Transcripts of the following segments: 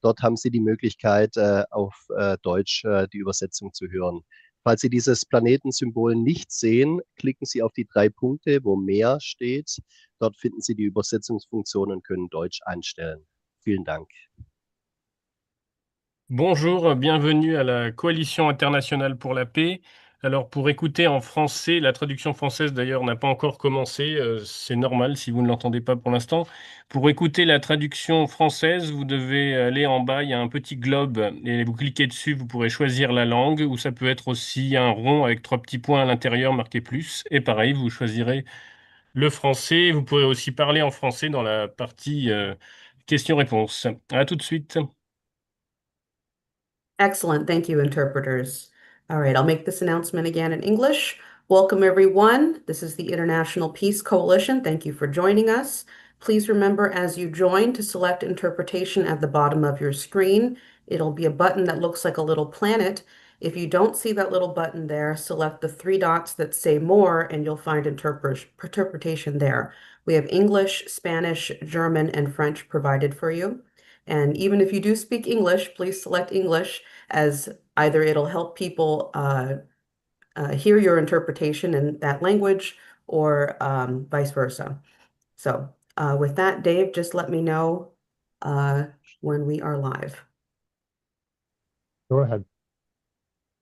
Dort haben Sie die Möglichkeit, auf Deutsch die Übersetzung zu hören. Falls Sie dieses Planetensymbol nicht sehen, klicken Sie auf die 3 Punkte, wo mehr steht. Dort finden Sie die Übersetzungsfunktion und können Deutsch einstellen. Vielen Dank. Bonjour, bienvenue à la Coalition internationale pour la paix. Alors pour écouter en français, la traduction française d'ailleurs n'a pas encore commencé, c'est normal si vous ne l'entendez pas pour l'instant. Pour écouter la traduction française, vous devez aller en bas, il y a un petit globe et vous cliquez dessus, vous pourrez choisir la langue ou ça peut être aussi un rond avec 3 petits points à l'intérieur marqué plus. Et pareil, vous choisirez le français. Vous pourrez aussi parler en français dans la partie questions-réponses. À tout de suite. Excellent. Thank you, interpreters. All right, I'll make this announcement again in English. Welcome, everyone. This is the International Peace Coalition. Thank you for joining us. Please remember as you join to select interpretation at the bottom of your screen. It'll be a button that looks like a little planet. If you don't see that little button there, select the 3 dots that say more, and you'll find interpretation there. We have English, Spanish, German, and French provided for you. And even if you do speak English, please select English, as either it'll help people hear your interpretation in that language or vice versa. So with that, Dave, just let me know when we are live. Go ahead.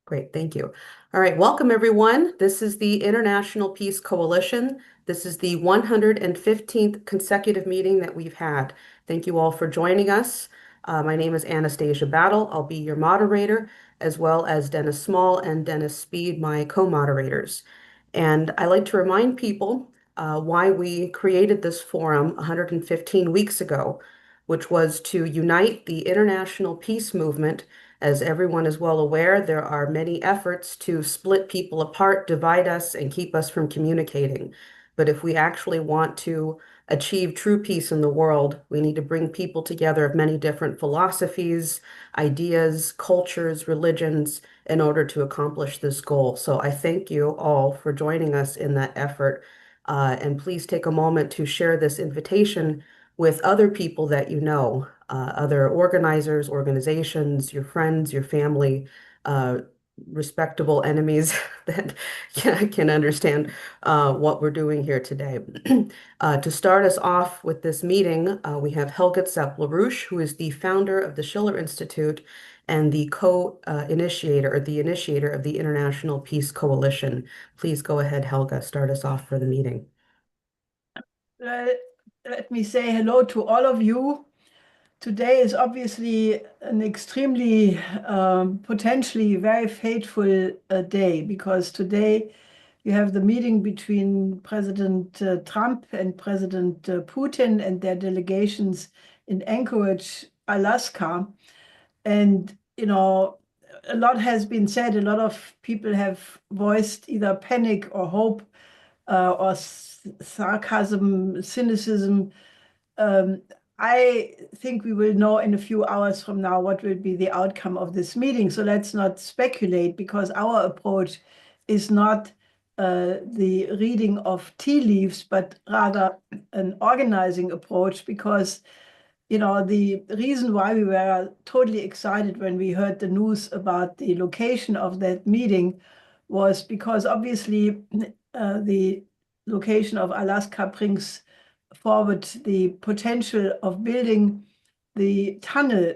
Great, thank you. All right, welcome everyone. This is the International Peace Coalition. This is the 115th consecutive meeting that we've had. Thank you all for joining us. My name is Anastasia Battle. I'll be your moderator, as well as Dennis Small and Dennis Speed, my co-moderators. And I like to remind people why we created this forum 115 weeks ago, which was to unite the international peace movement. As everyone is well aware, there are many efforts to split people apart, divide us, and keep us from communicating. But if we actually want to achieve true peace in the world, we need to bring people together of many different philosophies, ideas, cultures, religions, in order to accomplish this goal. So I thank you all for joining us in that effort. And please take a moment to share this invitation with other people that you know, other organizers, organizations, your friends, your family, respectable enemies that can understand what we're doing here today. To start us off with this meeting, we have Helga Zepp-LaRouche, who is the founder of the Schiller Institute and the initiator of the International Peace Coalition. Please go ahead, Helga, start us off for the meeting. Let me say hello to all of you. Today is obviously an extremely, potentially very fateful day, because today you have the meeting between President Trump and President Putin and their delegations in Anchorage, Alaska. And, you know, a lot has been said. A lot of people have voiced either panic or hope or sarcasm, cynicism. I think we will know in a few hours from now what will be the outcome of this meeting. So let's not speculate, because our approach is not the reading of tea leaves, but rather an organizing approach, because you know, the reason why we were totally excited when we heard the news about the location of that meeting was because obviously the location of Alaska brings forward the potential of building the tunnel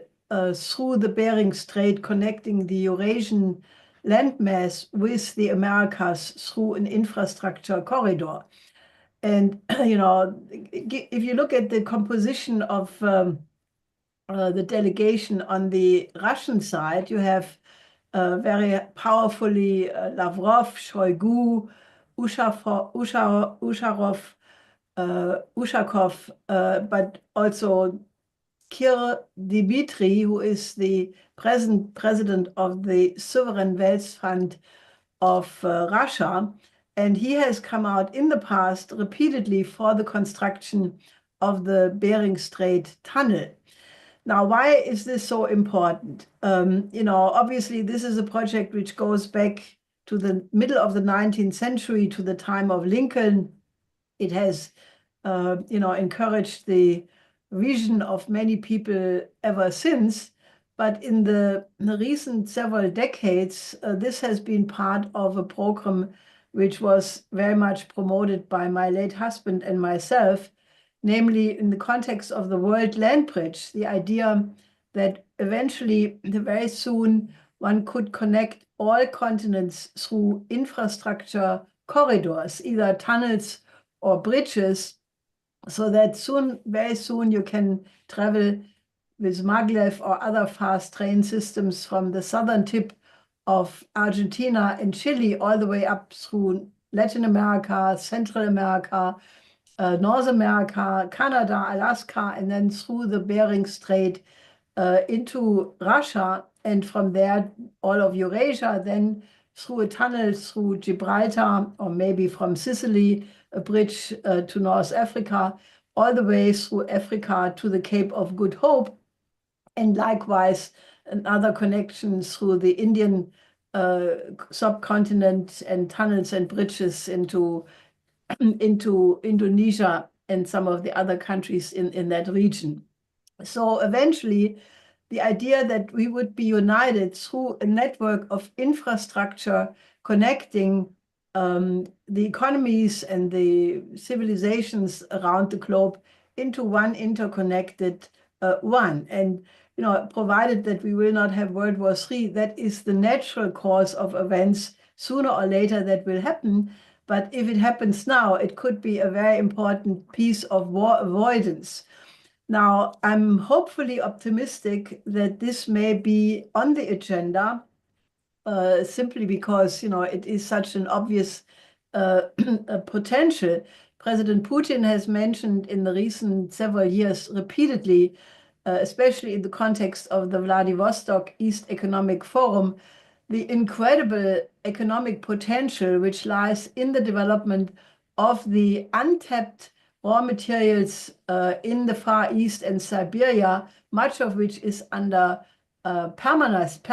through the Bering Strait, connecting the Eurasian landmass with the Americas through an infrastructure corridor. And, you know, if you look at the composition of the delegation on the Russian side, you have very powerfully Lavrov, Shoigu, Ushakov, but also Kirill Dmitry, who is the present president of the Sovereign Wealth Fund of Russia. And he has come out in the past repeatedly for the construction of the Bering Strait tunnel. Now, why is this so important? You know, obviously, this is a project which goes back to the middle of the 19th century, to the time of Lincoln. It has, you know, encouraged the vision of many people ever since. But in the recent several decades, this has been part of a program which was very much promoted by my late husband and myself, namely in the context of the World Land Bridge, the idea that eventually, very soon, one could connect all continents through infrastructure corridors, either tunnels or bridges, so that very soon you can travel with maglev or other fast train systems from the southern tip of Argentina and Chile all the way up through Latin America, Central America, North America, Canada, Alaska, and then through the Bering Strait into Russia, and from there all of Eurasia, then through a tunnel through Gibraltar, or maybe from Sicily, a bridge to North Africa, all the way through Africa to the Cape of Good Hope, and likewise another connection through the Indian subcontinent and tunnels and bridges into Indonesia and some of the other countries in that region. So eventually, the idea that we would be united through a network of infrastructure connecting the economies and the civilizations around the globe into one interconnected one. And provided that we will not have World War III, that is the natural course of events. Sooner or later that will happen. But if it happens now, it could be a very important piece of war avoidance. Now, I'm hopefully optimistic that this may be on the agenda, simply because it is such an obvious potential. President Putin has mentioned in the recent several years repeatedly, especially in the context of the Vladivostok East Economic Forum, the incredible economic potential which lies in the development of the untapped raw materials in the Far East and Siberia, much of which is under permanent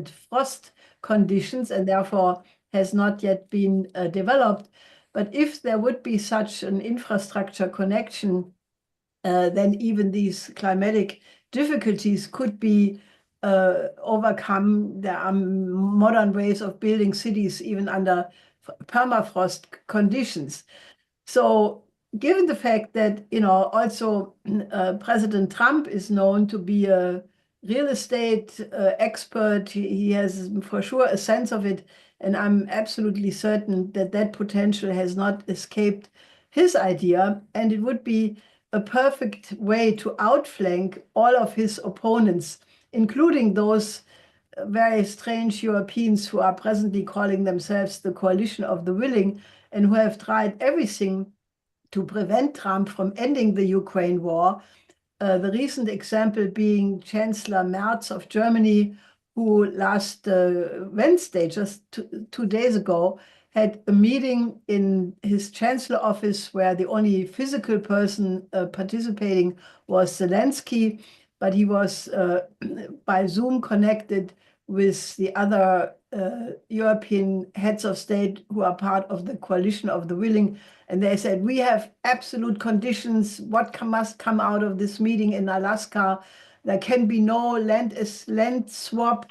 frost conditions and therefore has not yet been developed. But if there would be such an infrastructure connection, then even these climatic difficulties could be overcome. There are modern ways of building cities even under permafrost conditions. So given the fact that, also President Trump is known to be a real estate expert, he has for sure a sense of it, and I'm absolutely certain that that potential has not escaped his idea, and it would be a perfect way to outflank all of his opponents, including those very strange Europeans who are presently calling themselves the coalition of the willing and who have tried everything to prevent Trump from ending the Ukraine war. The recent example being Chancellor Merz of Germany, who last Wednesday, just 2 days ago, had a meeting in his chancellor office where the only physical person participating was Zelensky, but he was by Zoom connected with the other European heads of state who are part of the coalition of the willing. And they said, we have absolute conditions. What must come out of this meeting in Alaska? There can be no land swap.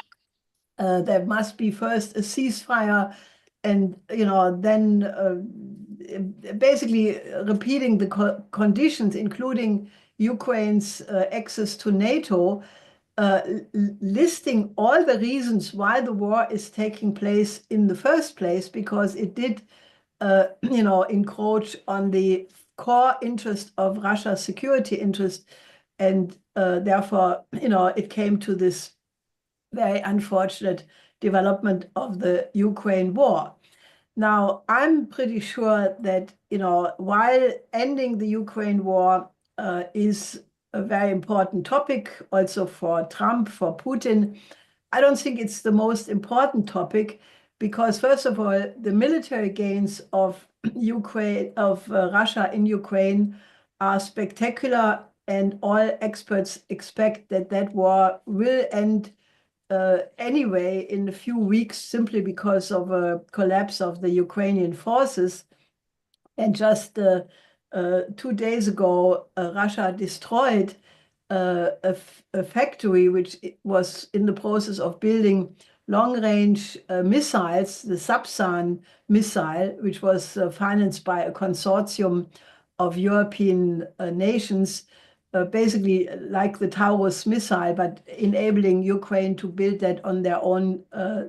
There must be first a ceasefire. And, then basically repeating the conditions, including Ukraine's access to NATO, listing all the reasons why the war is taking place in the first place, because it did, encroach on the core interest of Russia's security interest. And therefore, it came to this very unfortunate development of the Ukraine war. Now, I'm pretty sure that, while ending the Ukraine war is a very important topic also for Trump, for Putin, I don't think it's the most important topic because, first of all, the military gains of Russia in Ukraine are spectacular, and all experts expect that that war will end anyway in a few weeks, simply because of a collapse of the Ukrainian forces. And just 2 days ago, Russia destroyed a factory which was in the process of building long-range missiles, the Sapsan missile, which was financed by a consortium of European nations, basically like the Taurus missile, but enabling Ukraine to build that on their own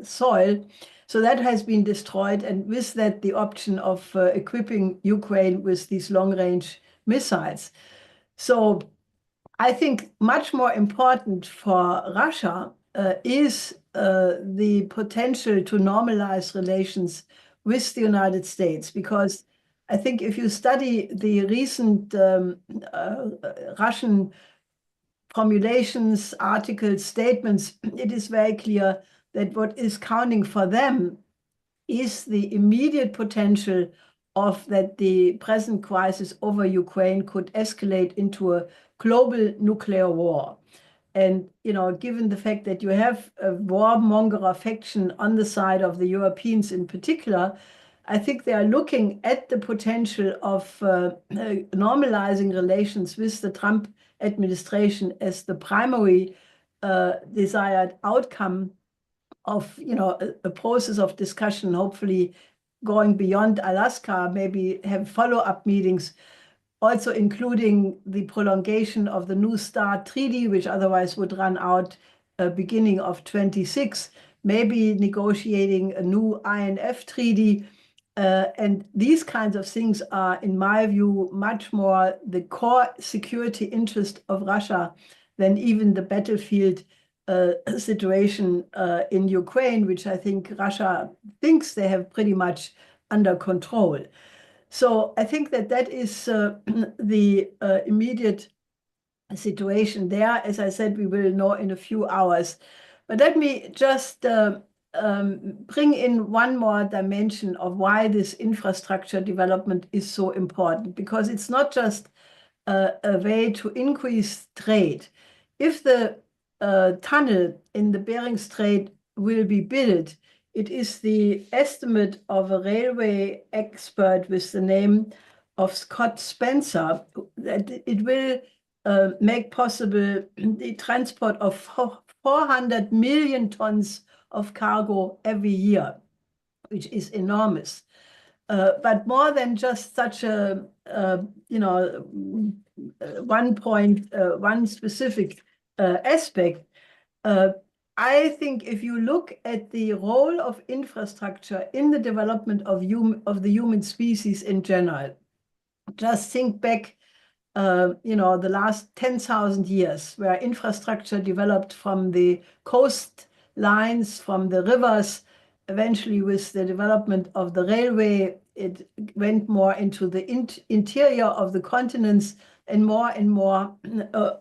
soil. So that has been destroyed, and with that, the option of equipping Ukraine with these long-range missiles. So I think much more important for Russia is the potential to normalize relations with the United States, because I think if you study the recent Russian formulations, articles, statements, it is very clear that what is counting for them is the immediate potential of that the present crisis over Ukraine could escalate into a global nuclear war. And, you know, given the fact that you have a warmonger faction on the side of the Europeans in particular, I think they are looking at the potential of normalizing relations with the Trump administration as the primary desired outcome of, you know, a process of discussion, hopefully going beyond Alaska, maybe have follow-up meetings, also including the prolongation of the New START treaty, which otherwise would run out beginning of 26, maybe negotiating a new INF treaty. And these kinds of things are, in my view, much more the core security interest of Russia than even the battlefield situation in Ukraine, which I think Russia thinks they have pretty much under control. So I think that that is the immediate situation there. As I said, we will know in a few hours. But let me just bring in one more dimension of why this infrastructure development is so important, because it's not just a way to increase trade. If the tunnel in the Bering Strait will be built, it is the estimate of a railway expert with the name of Scott Spencer that it will make possible the transport of 400 million tons of cargo every year, which is enormous. But more than just such a, you know, one specific aspect, I think if you look at the role of infrastructure in the development of the human species in general, just think back, you know, the last 10,000 years, where infrastructure developed from the coastlines, from the rivers. Eventually, with the development of the railway, it went more into the interior of the continents and more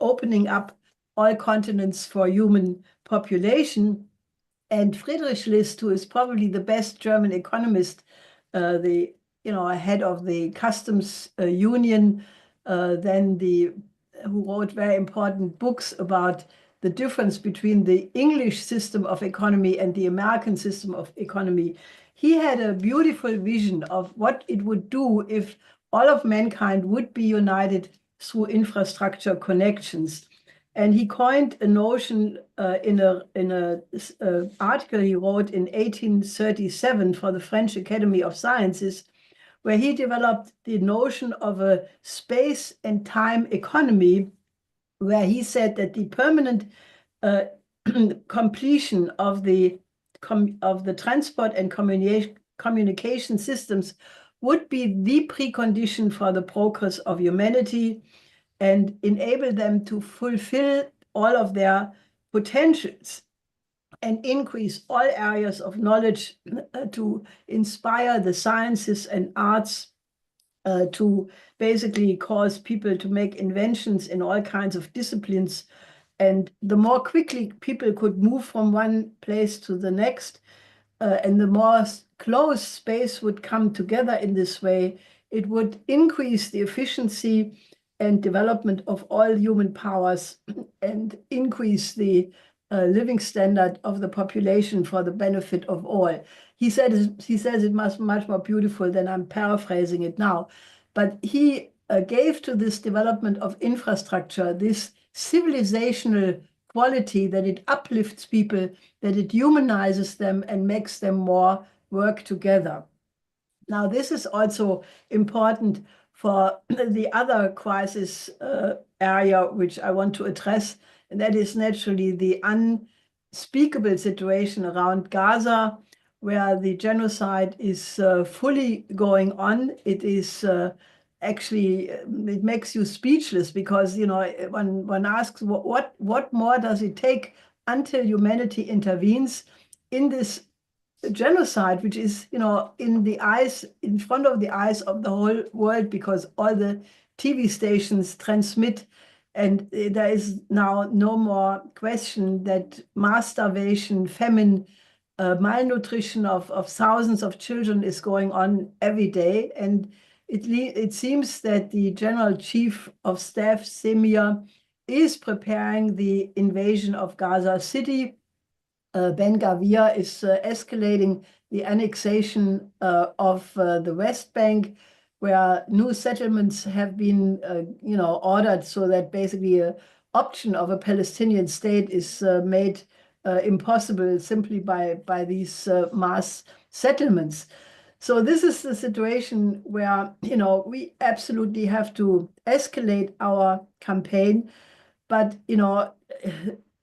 opening up all continents for human population. And Friedrich List, who is probably the best German economist, the head of the customs union, who wrote very important books about the difference between the English system of economy and the American system of economy. He had a beautiful vision of what it would do if all of mankind would be united through infrastructure connections. And he coined a notion in an article he wrote in 1837 for the French Academy of Sciences, where he developed the notion of a space and time economy, where he said that the permanent completion of the transport and communication systems would be the precondition for the progress of humanity and enable them to fulfill all of their potentials and increase all areas of knowledge to inspire the sciences and arts, to basically cause people to make inventions in all kinds of disciplines. And the more quickly people could move from one place to the next, and the more close space would come together in this way, it would increase the efficiency and development of all human powers and increase the living standard of the population for the benefit of all. He says it much more beautiful than I'm paraphrasing it now, but he gave to this development of infrastructure this civilizational quality, that it uplifts people, that it humanizes them and makes them more work together. Now, this is also important for the other crisis area which I want to address, and that is naturally the unspeakable situation around Gaza, where the genocide is fully going on. It is actually, it makes you speechless, because, you know, one asks what more does it take until humanity intervenes in this genocide, which is, you know, in front of the eyes of the whole world, because all the TV stations transmit, and there is now no more question that mass starvation, famine, malnutrition of thousands of children is going on every day. And it seems that the General Chief of Staff, Semir, is preparing the invasion of Gaza City. Ben Gavir is escalating the annexation of the West Bank, where new settlements have been, you know, ordered, so that basically an option of a Palestinian state is made impossible simply by these mass settlements. So this is the situation where, you know, we absolutely have to escalate our campaign. But, you know,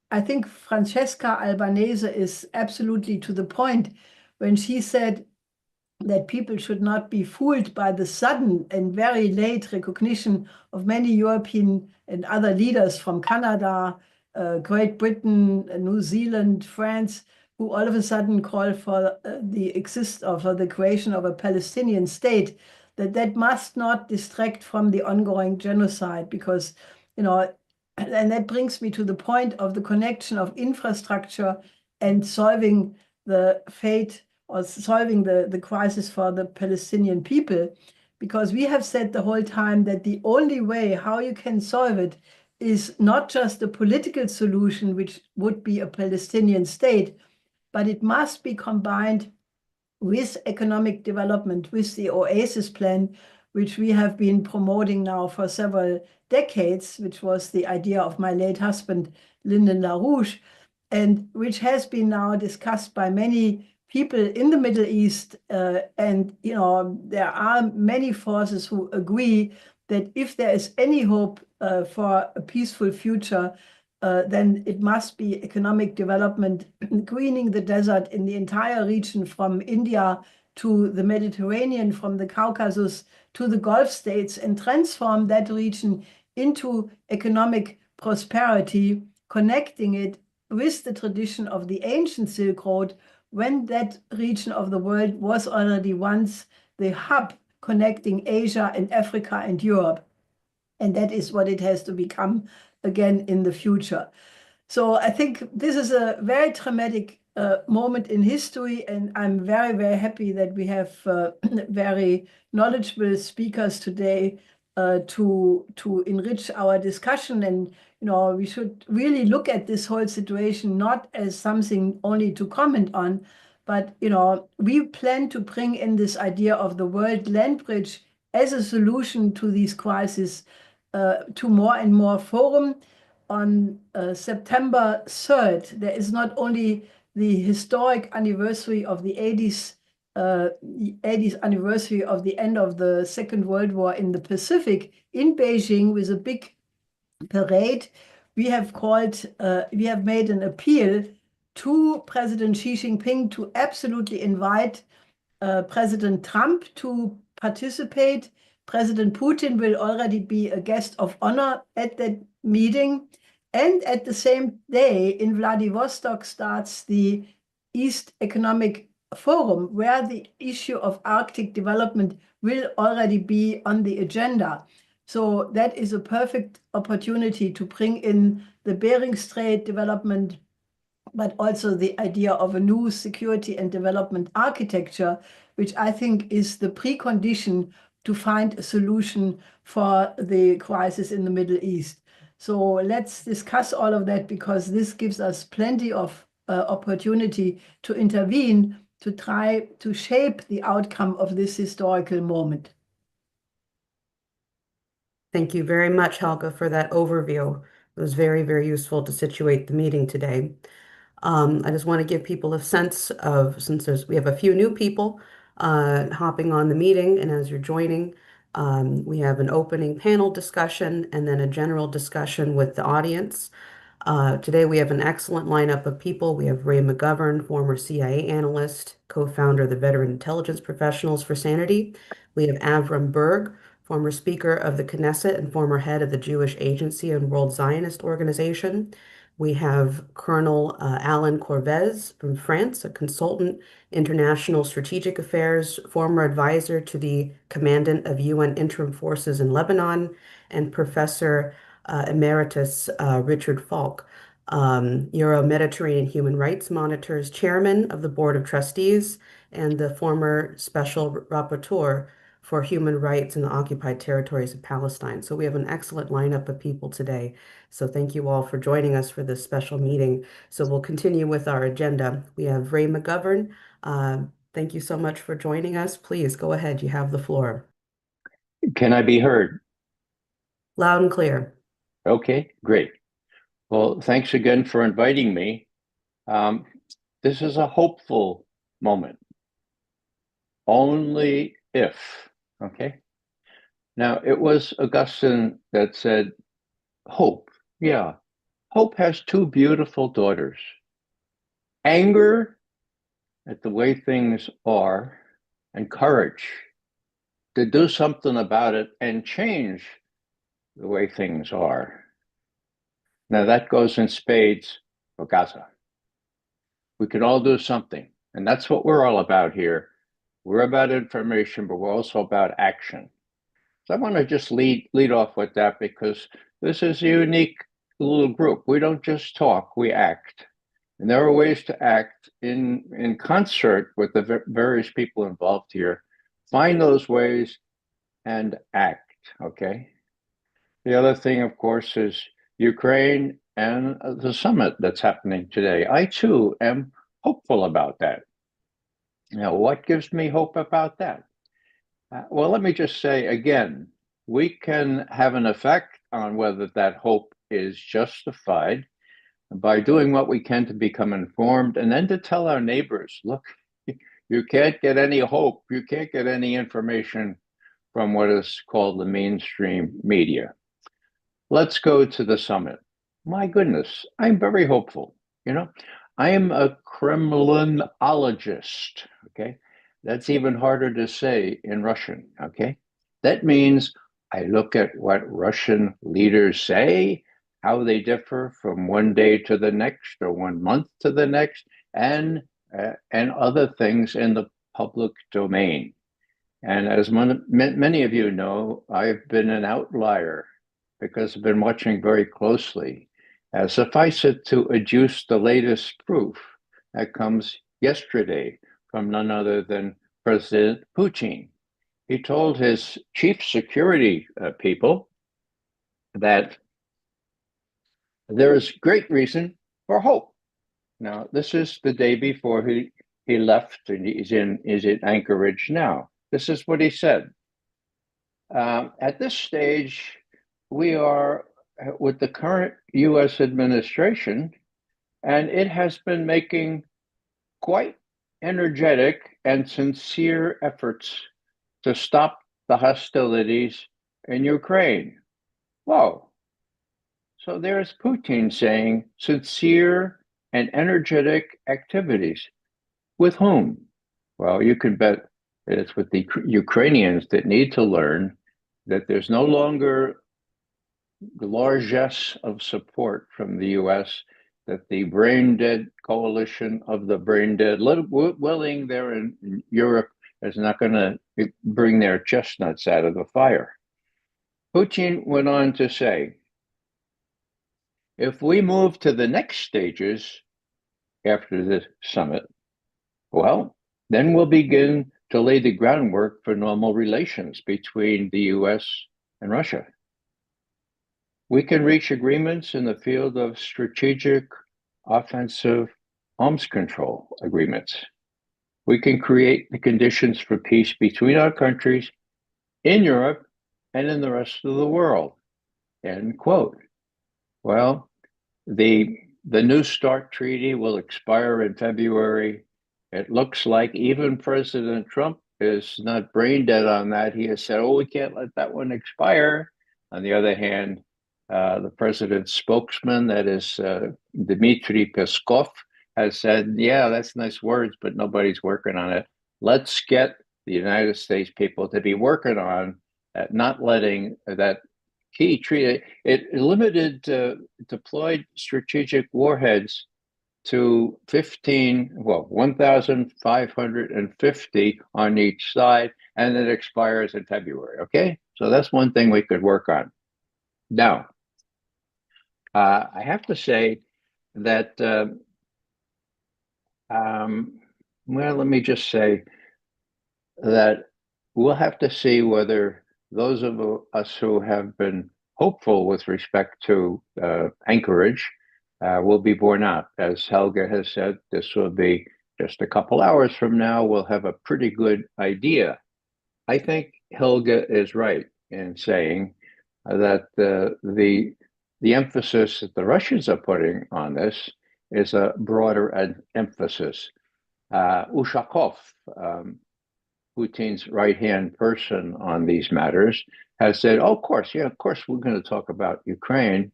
I think Francesca Albanese is absolutely to the point when she said that people should not be fooled by the sudden and very late recognition of many European and other leaders from Canada, Great Britain, New Zealand, France, who all of a sudden call for the creation of a Palestinian state, that must not distract from the ongoing genocide, because, you know, and that brings me to the point of the connection of infrastructure and solving the fate, or solving the crisis for the Palestinian people, because we have said the whole time that the only way how you can solve it is not just a political solution, which would be a Palestinian state, but it must be combined with economic development, with the Oasis Plan, which we have been promoting now for several decades, which was the idea of my late husband, Lyndon LaRouche, and which has been now discussed by many people in the Middle East. And, you know, there are many forces who agree that if there is any hope for a peaceful future, then it must be economic development, greening the desert in the entire region from India to the Mediterranean, from the Caucasus to the Gulf states, and transform that region into economic prosperity, connecting it with the tradition of the ancient Silk Road, when that region of the world was already once the hub connecting Asia and Africa and Europe. And that is what it has to become again in the future. So I think this is a very traumatic moment in history, and I'm very, very happy that we have very knowledgeable speakers today to enrich our discussion. And, you know, we should really look at this whole situation not as something only to comment on, but, you know, we plan to bring in this idea of the World Land Bridge as a solution to these crises to more and more forum. On September 3rd, there is not only the historic anniversary of the 80th anniversary of the end of the Second World War in the Pacific in Beijing, with a big parade. We have made an appeal to President Xi Jinping to absolutely invite President Trump to participate. President Putin will already be a guest of honor at that meeting. And at the same day, in Vladivostok starts the East Economic Forum, where the issue of Arctic development will already be on the agenda. So that is a perfect opportunity to bring in the Bering Strait development, but also the idea of a new security and development architecture, which I think is the precondition to find a solution for the crisis in the Middle East. So let's discuss all of that, because this gives us plenty of opportunity to intervene, to try to shape the outcome of this historical moment. Thank you very much, Helga, for that overview. It was very, very useful to situate the meeting today. I just want to give people a sense of, since we have a few new people hopping on the meeting, and as you're joining, we have an opening panel discussion and then a general discussion with the audience. Today we have an excellent lineup of people. We have Ray McGovern, former CIA analyst, co-founder of the Veteran Intelligence Professionals for Sanity. We have Avram Berg, former Speaker of the Knesset and former head of the Jewish Agency and World Zionist Organization. We have Colonel Alan Corvez from France, a consultant, international strategic affairs, former advisor to the commandant of UN interim forces in Lebanon, and Professor Emeritus Richard Falk, Euro-Mediterranean Human Rights Monitor's chairman of the Board of Trustees and the former special rapporteur for human rights in the occupied territories of Palestine. So we have an excellent lineup of people today. So thank you all for joining us for this special meeting. So we'll continue with our agenda. We have Ray McGovern. Thank you so much for joining us. Please go ahead. You have the floor. Can I be heard? Loud and clear. Okay, great. Well, thanks again for inviting me. This is a hopeful moment. Only if, okay? Now, it was Augustine that said, hope, yeah. Hope has two beautiful daughters. Anger at the way things are, and courage to do something about it and change the way things are. Now that goes in spades for Gaza. We can all do something, and that's what we're all about here. We're about information, but we're also about action. So I want to just lead off with that because this is a unique little group. We don't just talk, we act. And there are ways to act in concert with the various people involved here. Find those ways and act, okay? The other thing, of course, is Ukraine and the summit that's happening today. I, too, am hopeful about that. Now, what gives me hope about that? Well, let me just say again, we can have an effect on whether that hope is justified by doing what we can to become informed and then to tell our neighbors, look, you can't get any hope, you can't get any information from what is called the mainstream media. Let's go to the summit. My goodness, I'm very hopeful. You know, I am a Kremlinologist, okay? That's even harder to say in Russian, okay? That means I look at what Russian leaders say, how they differ from one day to the next or 1 month to the next, and other things in the public domain. And as many of you know, I've been an outlier because I've been watching very closely. Suffice it to adduce the latest proof that comes yesterday from none other than President Putin. He told his chief security people that there is great reason for hope. Now, this is the day before he left, and is in Anchorage now. This is what he said. At this stage, we are with the current U.S. administration, and it has been making quite energetic and sincere efforts to stop the hostilities in Ukraine. Whoa. So there's Putin saying sincere and energetic activities. With whom? Well, you can bet that it's with the Ukrainians that need to learn that there's no longer the largesse of support from the U.S., that the brain-dead coalition of the brain-dead, willing there in Europe, is not going to bring their chestnuts out of the fire. Putin went on to say, if we move to the next stages after this summit, well, then we'll begin to lay the groundwork for normal relations between the U.S. and Russia. We can reach agreements in the field of strategic, offensive arms control agreements. We can create the conditions for peace between our countries in Europe and in the rest of the world, end quote. Well, the New START treaty will expire in February. It looks like even President Trump is not brain dead on that. He has said, "Oh, we can't let that one expire." On the other hand, the president's spokesman, that is Dmitry Peskov, has said, "Yeah, that's nice words, but nobody's working on it. Let's get the United States people to be working on not letting that key treaty." It limited deployed strategic warheads to 1,550 on each side, and it expires in February. Okay, so that's one thing we could work on. Now, I have to say that, well, let me just say that we'll have to see whether those of us who have been hopeful with respect to Anchorage will be borne out. As Helga has said, this will be just a couple hours from now. We'll have a pretty good idea. I think Helga is right in saying that the emphasis that the Russians are putting on this is a broader emphasis. Ushakov, Putin's right-hand person on these matters, has said, "Oh, of course, yeah, of course, we're going to talk about Ukraine,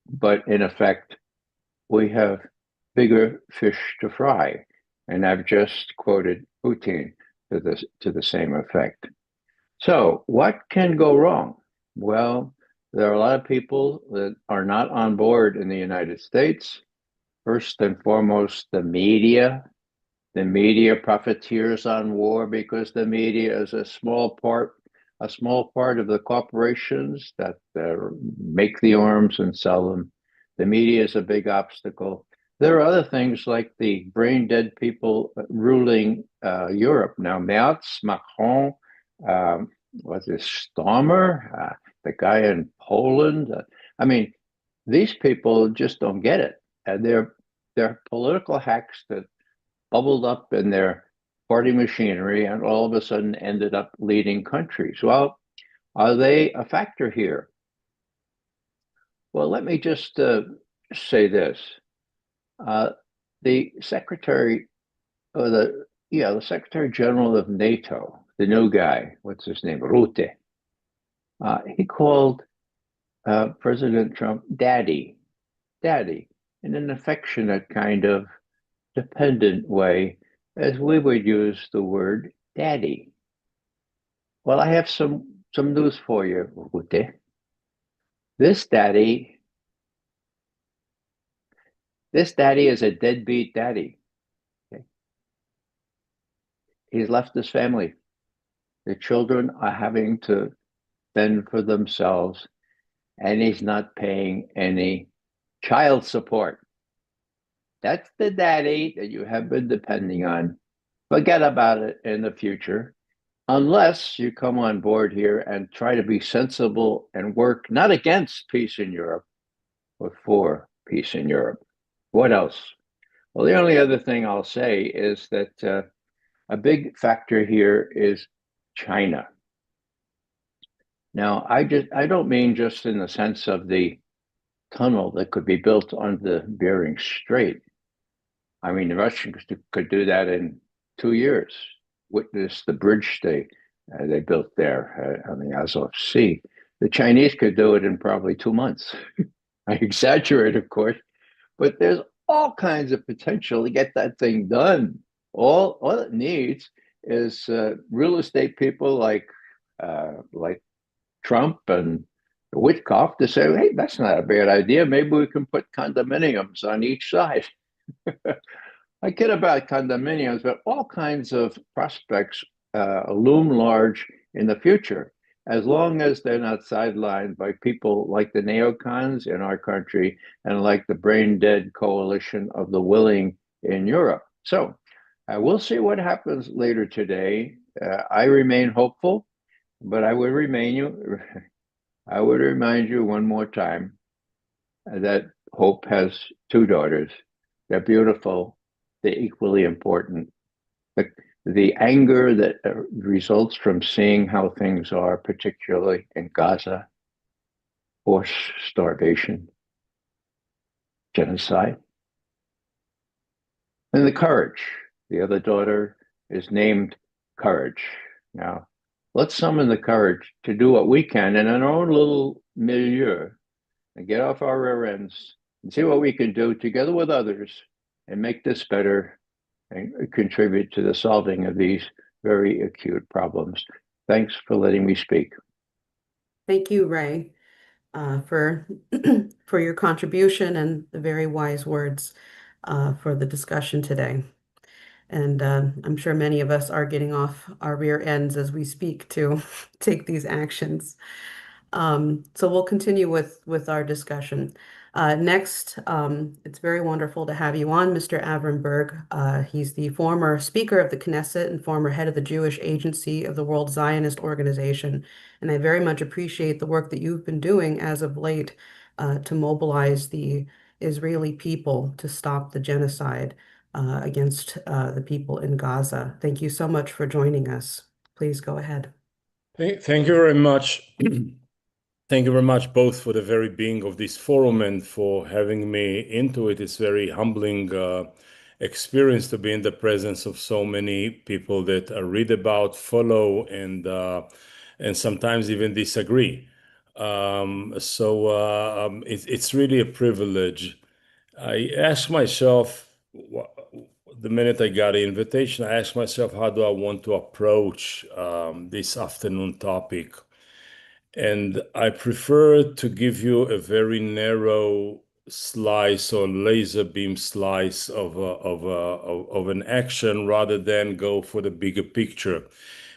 but in effect, we have bigger fish to fry." And I've just quoted Putin to the same effect. So what can go wrong? Well, there are a lot of people that are not on board in the United States. First and foremost, the media. The media profiteers on war because the media is a small part of the corporations that make the arms and sell them. The media is a big obstacle. There are other things like the brain dead people ruling Europe now. Merz, Macron, what's this, Stormer, the guy in Poland. I mean, these people just don't get it. And they're political hacks that bubbled up in their party machinery and all of a sudden ended up leading countries. Well, are they a factor here? Well, let me just say this. The Secretary General of NATO, the new guy, what's his name, Rutte, he called President Trump daddy, in an affectionate kind of dependent way, as we would use the word daddy. Well, I have some news for you, Rutte. This daddy is a deadbeat daddy. Okay? He's left his family. The children are having to fend for themselves, and he's not paying any child support. That's the daddy that you have been depending on. Forget about it in the future, unless you come on board here and try to be sensible and work not against peace in Europe, but for peace in Europe. What else? Well, the only other thing I'll say is that a big factor here is China. Now, I don't mean just in the sense of the tunnel that could be built on the Bering Strait. I mean, the Russians could do that in 2 years. Witness the bridge they built there on the Azov Sea. The Chinese could do it in probably 2 months. I exaggerate, of course, but there's all kinds of potential to get that thing done. All it needs is real estate people like Trump and Witkoff to say, "Hey, that's not a bad idea. Maybe we can put condominiums on each side." I kid about condominiums, but all kinds of prospects loom large in the future, as long as they're not sidelined by people like the neocons in our country and like the brain-dead coalition of the willing in Europe. So we'll see what happens later today. I remain hopeful, but I would remind you one more time that hope has 2 daughters. They're beautiful. They're equally important. The anger that results from seeing how things are, particularly in Gaza, forced starvation, genocide. And the courage. The other daughter is named Courage. Now, let's summon the courage to do what we can in our own little milieu and get off our rear ends and see what we can do together with others and make this better and contribute to the solving of these very acute problems. Thanks for letting me speak. Thank you, Ray, for for your contribution and the very wise words for the discussion today. And I'm sure many of us are getting off our rear ends as we speak to take these actions. So we'll continue with our discussion. Next, it's very wonderful to have you on, Mr. Avrenberg. He's the former Speaker of the Knesset and former head of the Jewish Agency of the World Zionist Organization. And I very much appreciate the work that you've been doing as of late to mobilize the Israeli people to stop the genocide against the people in Gaza. Thank you so much for joining us. Please go ahead. Thank you very much. Thank you very much both for the very being of this forum and for having me into it. It's very humbling experience to be in the presence of so many people that I read about, follow, and sometimes even disagree. It's really a privilege. I asked myself, the minute I got the invitation, I asked myself, how do I want to approach this afternoon topic? And I prefer to give you a very narrow slice or laser beam slice of an action rather than go for the bigger picture.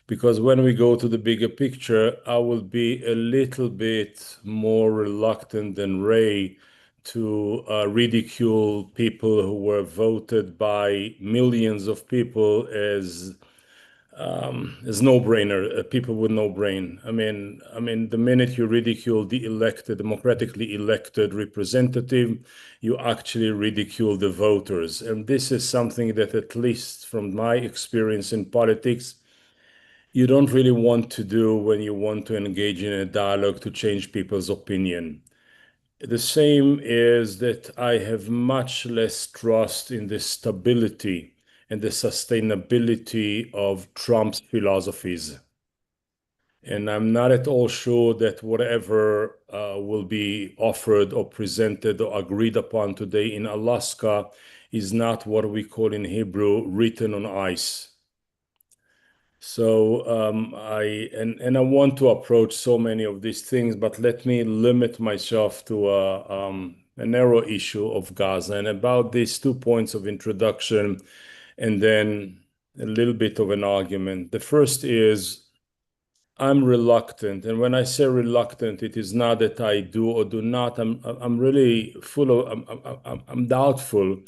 Because when we go to the bigger picture, I will be a little bit more reluctant than Ray to ridicule people who were voted by millions of people as no-brainer, people with no brain. I mean, the minute you ridicule the elected, democratically elected representative, you actually ridicule the voters. And this is something that, at least from my experience in politics, you don't really want to do when you want to engage in a dialogue to change people's opinion. The same is that I have much less trust in the stability and the sustainability of Trump's philosophies. And I'm not at all sure that whatever will be offered or presented or agreed upon today in Alaska is not what we call in Hebrew written on ice. So I want to approach so many of these things, but let me limit myself to a narrow issue of Gaza and about these 2 points of introduction, and then a little bit of an argument. The first is I'm reluctant, and when I say reluctant, it is not that I do or do not. I'm really I'm doubtful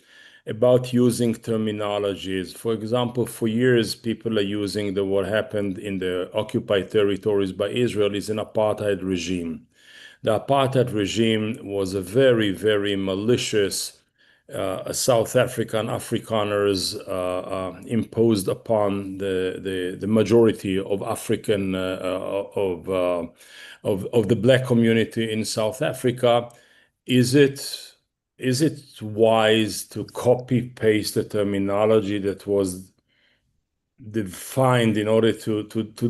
about using terminologies. For example, for years, people are using what happened in the occupied territories by Israel is an apartheid regime. The apartheid regime was a very, very malicious South African Afrikaners imposed upon the majority of African of the Black community in South Africa. Is it wise to copy paste the terminology that was defined in order to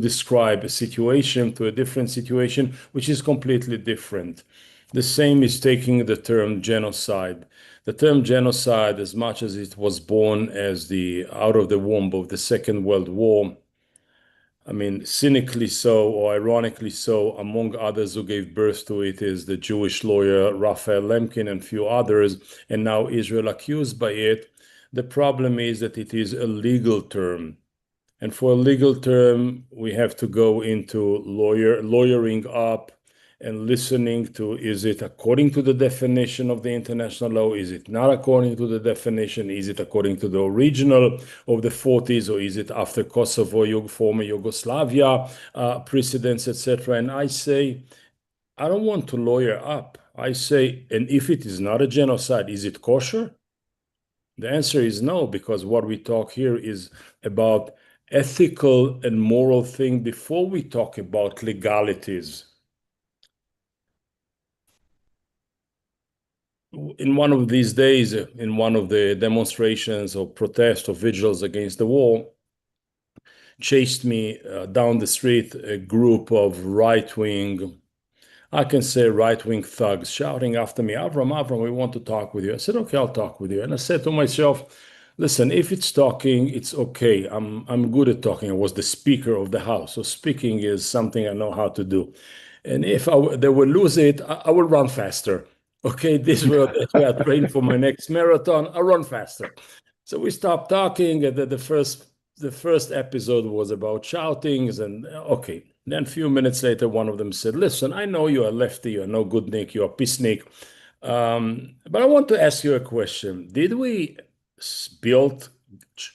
describe a situation to a different situation, which is completely different? The same is taking the term genocide. The term genocide, as much as it was born as out of the womb of the Second World War, I mean, cynically so, or ironically so, among others who gave birth to it is the Jewish lawyer Raphael Lemkin and few others, and now Israel accused by it. The problem is that it is a legal term. And for a legal term, we have to go into lawyering up and listening to, is it according to the definition of the international law? Is it not according to the definition? Is it according to the original of the 40s, or is it after Kosovo, former Yugoslavia precedents, etc.? And I say, I don't want to lawyer up. I say, and if it is not a genocide, is it kosher? The answer is no, because what we talk here is about ethical and moral thing before we talk about legalities. in one of these days, in one of the demonstrations or protests or vigils against the war, chased me down the street a group of right-wing, I can say right-wing thugs shouting after me, Avram, we want to talk with you. I said, okay, I'll talk with you. And I said to myself, listen, if it's talking, it's okay. I'm good at talking. I was the Speaker of the House. So speaking is something I know how to do. And if they will lose it, I will run faster. Okay, that's where I train for my next marathon. I run faster. So we stopped talking, and the first episode was about shoutings, and okay. Then a few minutes later, one of them said, listen, I know you're a lefty, you're no good Nick, you're a peacenik. But I want to ask you a question. Did we build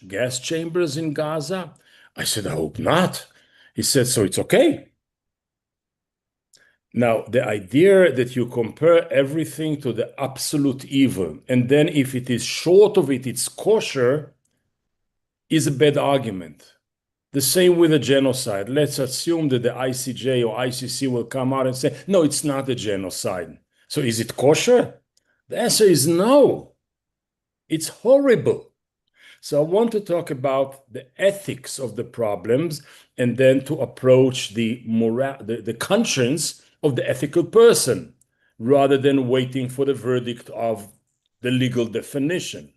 gas chambers in Gaza? I said, I hope not. He said, so it's okay. Now, the idea that you compare everything to the absolute evil, and then if it is short of it, it's kosher, is a bad argument. The same with a genocide. Let's assume that the ICJ or ICC will come out and say, no, it's not a genocide. So is it kosher? The answer is no. It's horrible. So I want to talk about the ethics of the problems and then to approach the conscience of the ethical person rather than waiting for the verdict of the legal definition.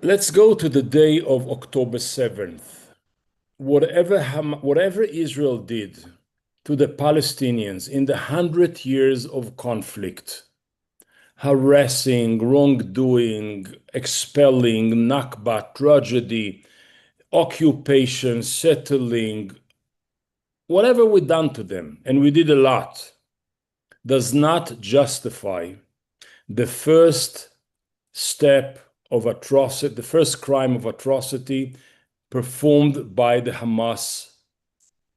Let's go to the day of October 7th. Whatever Israel did to the Palestinians in the 100 years of conflict, harassing, wrongdoing, expelling, Nakba, tragedy, occupation, settling, whatever we done to them, and we did a lot, does not justify the first step of atrocity, the first crime of atrocity performed by the Hamas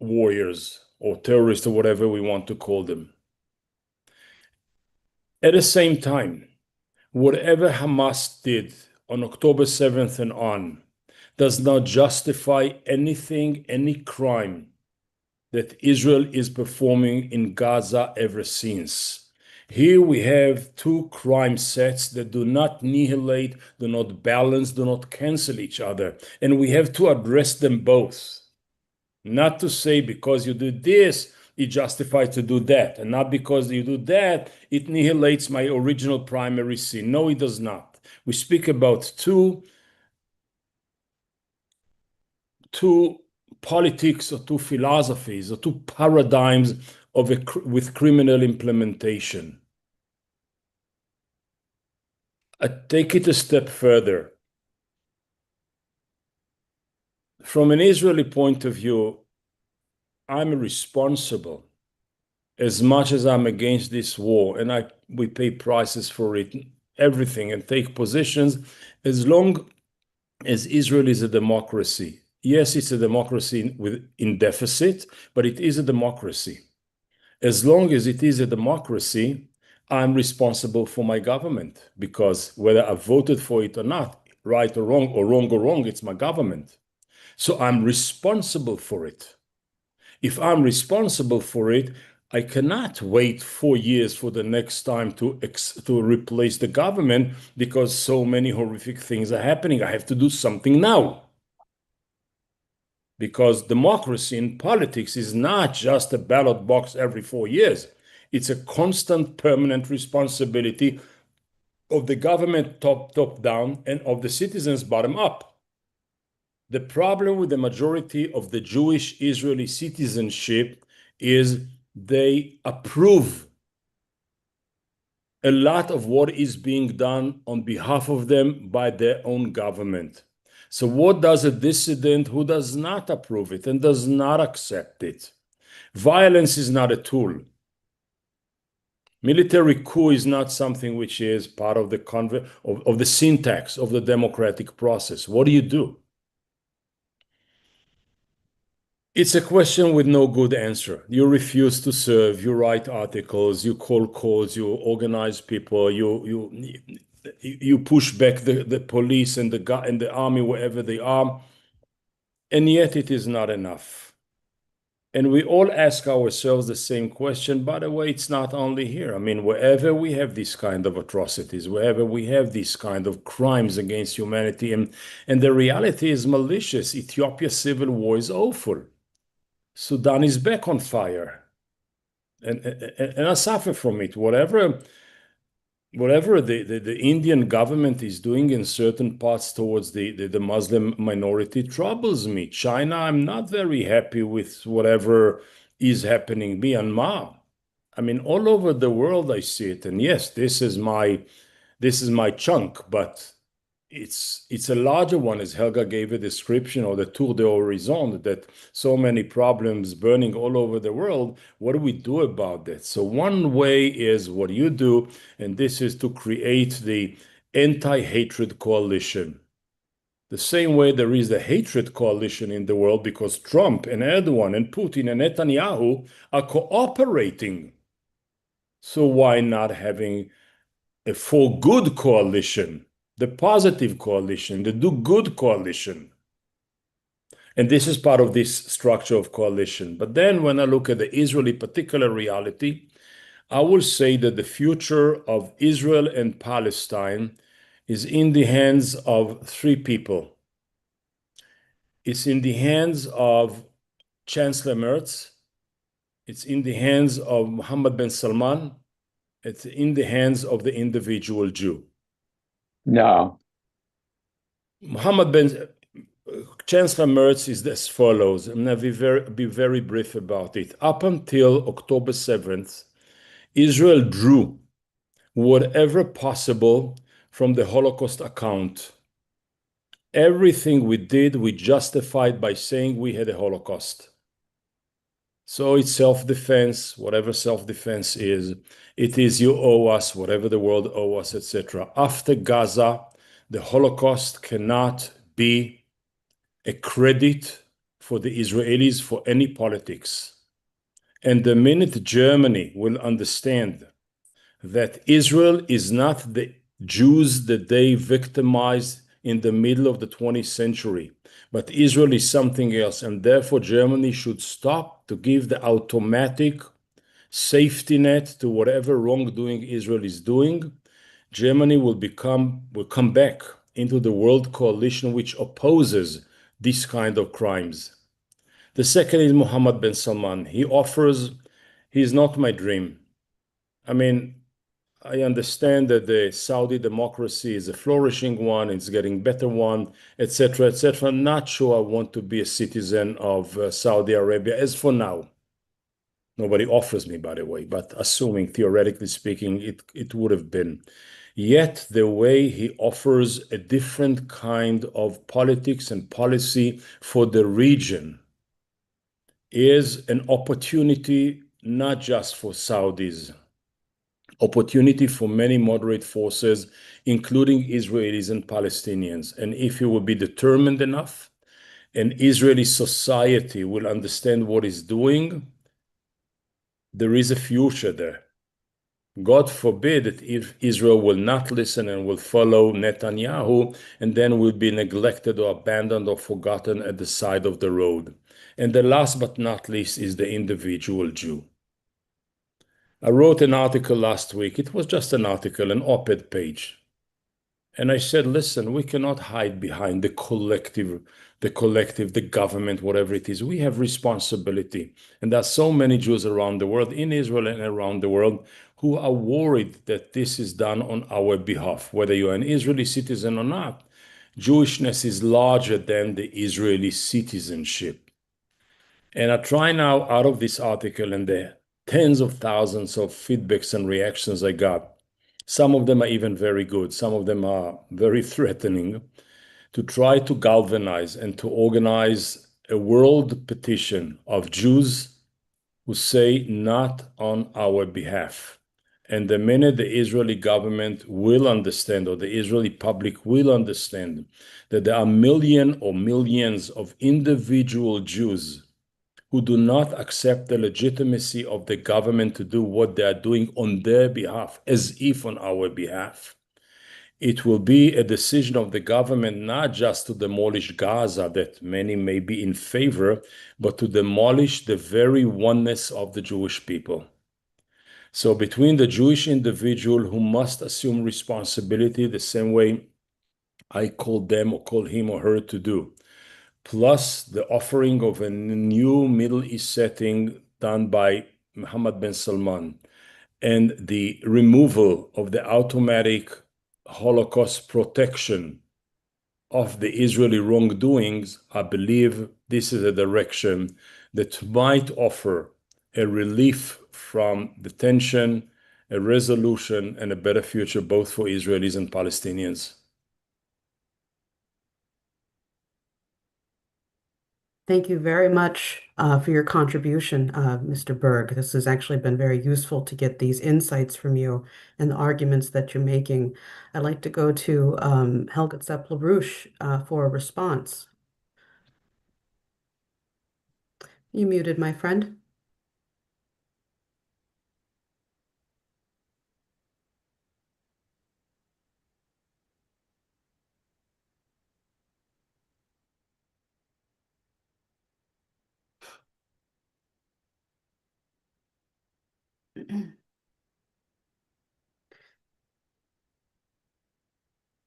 warriors or terrorists or whatever we want to call them. At the same time, whatever Hamas did on October 7th and on does not justify anything, any crime that Israel is performing in Gaza ever since. Here we have two crime sets that do not annihilate, do not balance, do not cancel each other. And we have to address them both. Not to say because you do this, it justifies to do that. And not because you do that, it annihilates my original primary sin. No, it does not. We speak about two politics or two philosophies or two paradigms with criminal implementation. I take it a step further. From an Israeli point of view, I'm responsible as much as I'm against this war, and we pay prices for it, everything, and take positions, as long as Israel is a democracy. Yes, it's a democracy in deficit, but it is a democracy. As long as it is a democracy, I'm responsible for my government, because whether I voted for it or not, right or wrong, it's my government. So I'm responsible for it. If I'm responsible for it, I cannot wait 4 years for the next time to replace the government because so many horrific things are happening. I have to do something now. Because democracy in politics is not just a ballot box every 4 years. It's a constant, permanent responsibility of the government top down and of the citizens bottom up. The problem with the majority of the Jewish Israeli citizenship is they approve a lot of what is being done on behalf of them by their own government. So what does a dissident who does not approve it and does not accept it? Violence is not a tool. Military coup is not something which is part of the syntax of the democratic process. What do you do? It's a question with no good answer. You refuse to serve, you write articles, you call calls, you organize people, you push back the police and the army wherever they are, and yet it is not enough. And we all ask ourselves the same question. By the way, it's not only here. I mean, wherever we have these kind of atrocities, wherever we have these kind of crimes against humanity, and the reality is malicious. Ethiopia's civil war is awful. Sudan is back on fire. And I suffer from it. Whatever the Indian government is doing in certain parts towards the Muslim minority troubles me. China, I'm not very happy with whatever is happening. Myanmar, I mean, all over the world I see it. And yes, this is my chunk, but it's a larger one, as Helga gave a description, or the tour d'horizon, that so many problems burning all over the world. What do we do about that? So one way is what you do, and this is to create the anti-hatred coalition. The same way there is the hatred coalition in the world because Trump and Erdogan and Putin and Netanyahu are cooperating. So why not having a for good coalition? The positive coalition, the do good coalition. And this is part of this structure of coalition. But then when I look at the Israeli particular reality, I will say that the future of Israel and Palestine is in the hands of three people. It's in the hands of Chancellor Merz. It's in the hands of Mohammed bin Salman. It's in the hands of the individual Jew. No. Chancellor Merz is as follows, and I'll be very brief about it. Up until October 7th, Israel drew whatever possible from the Holocaust account. Everything we did, we justified by saying we had a Holocaust. So it's self-defense, whatever self-defense is. It is you owe us, whatever the world owe us, etc. After Gaza, the Holocaust cannot be a credit for the Israelis for any politics. And the minute Germany will understand that Israel is not the Jews that they victimized in the middle of the 20th century, but Israel is something else, and therefore Germany should stop to give the automatic safety net to whatever wrongdoing Israel is doing, Germany will come back into the world coalition which opposes these kind of crimes. The second is Mohammed bin Salman. He's not my dream. I mean, I understand that the Saudi democracy is a flourishing one, it's getting better one, etc., etc. Not sure I want to be a citizen of Saudi Arabia as for now. Nobody offers me, by the way, but assuming, theoretically speaking, it would have been. Yet the way he offers a different kind of politics and policy for the region is an opportunity not just for Saudis, opportunity for many moderate forces, including Israelis and Palestinians. And if he will be determined enough, and Israeli society will understand what he's doing, there is a future there. God forbid that if Israel will not listen and will follow Netanyahu, and then will be neglected or abandoned or forgotten at the side of the road. And the last but not least is the individual Jew. I wrote an article last week. It was just an article, an op-ed page. And I said, listen, we cannot hide behind the collective, the government, whatever it is. We have responsibility. And there are so many Jews around the world, in Israel and around the world, who are worried that this is done on our behalf. Whether you're an Israeli citizen or not, Jewishness is larger than the Israeli citizenship. And I try now, out of this article and the tens of thousands of feedbacks and reactions I got, some of them are even very good, some of them are very threatening, to try to galvanize and to organize a world petition of Jews who say not on our behalf. And the minute the Israeli government will understand, or the Israeli public will understand, that there are millions or millions of individual Jews who do not accept the legitimacy of the government to do what they are doing on their behalf, as if on our behalf. It will be a decision of the government not just to demolish Gaza, that many may be in favor, but to demolish the very oneness of the Jewish people. So between the Jewish individual who must assume responsibility the same way I called them or called him or her to do, plus the offering of a new Middle East setting done by Mohammed bin Salman, and the removal of the automatic Holocaust protection of the Israeli wrongdoings, I believe this is a direction that might offer a relief from the tension, a resolution, and a better future both for Israelis and Palestinians. Thank you very much for your contribution, Mr. Berg. This has actually been very useful to get these insights from you and the arguments that you're making. I'd like to go to Helga Zepp-LaRouche for a response. You muted, my friend.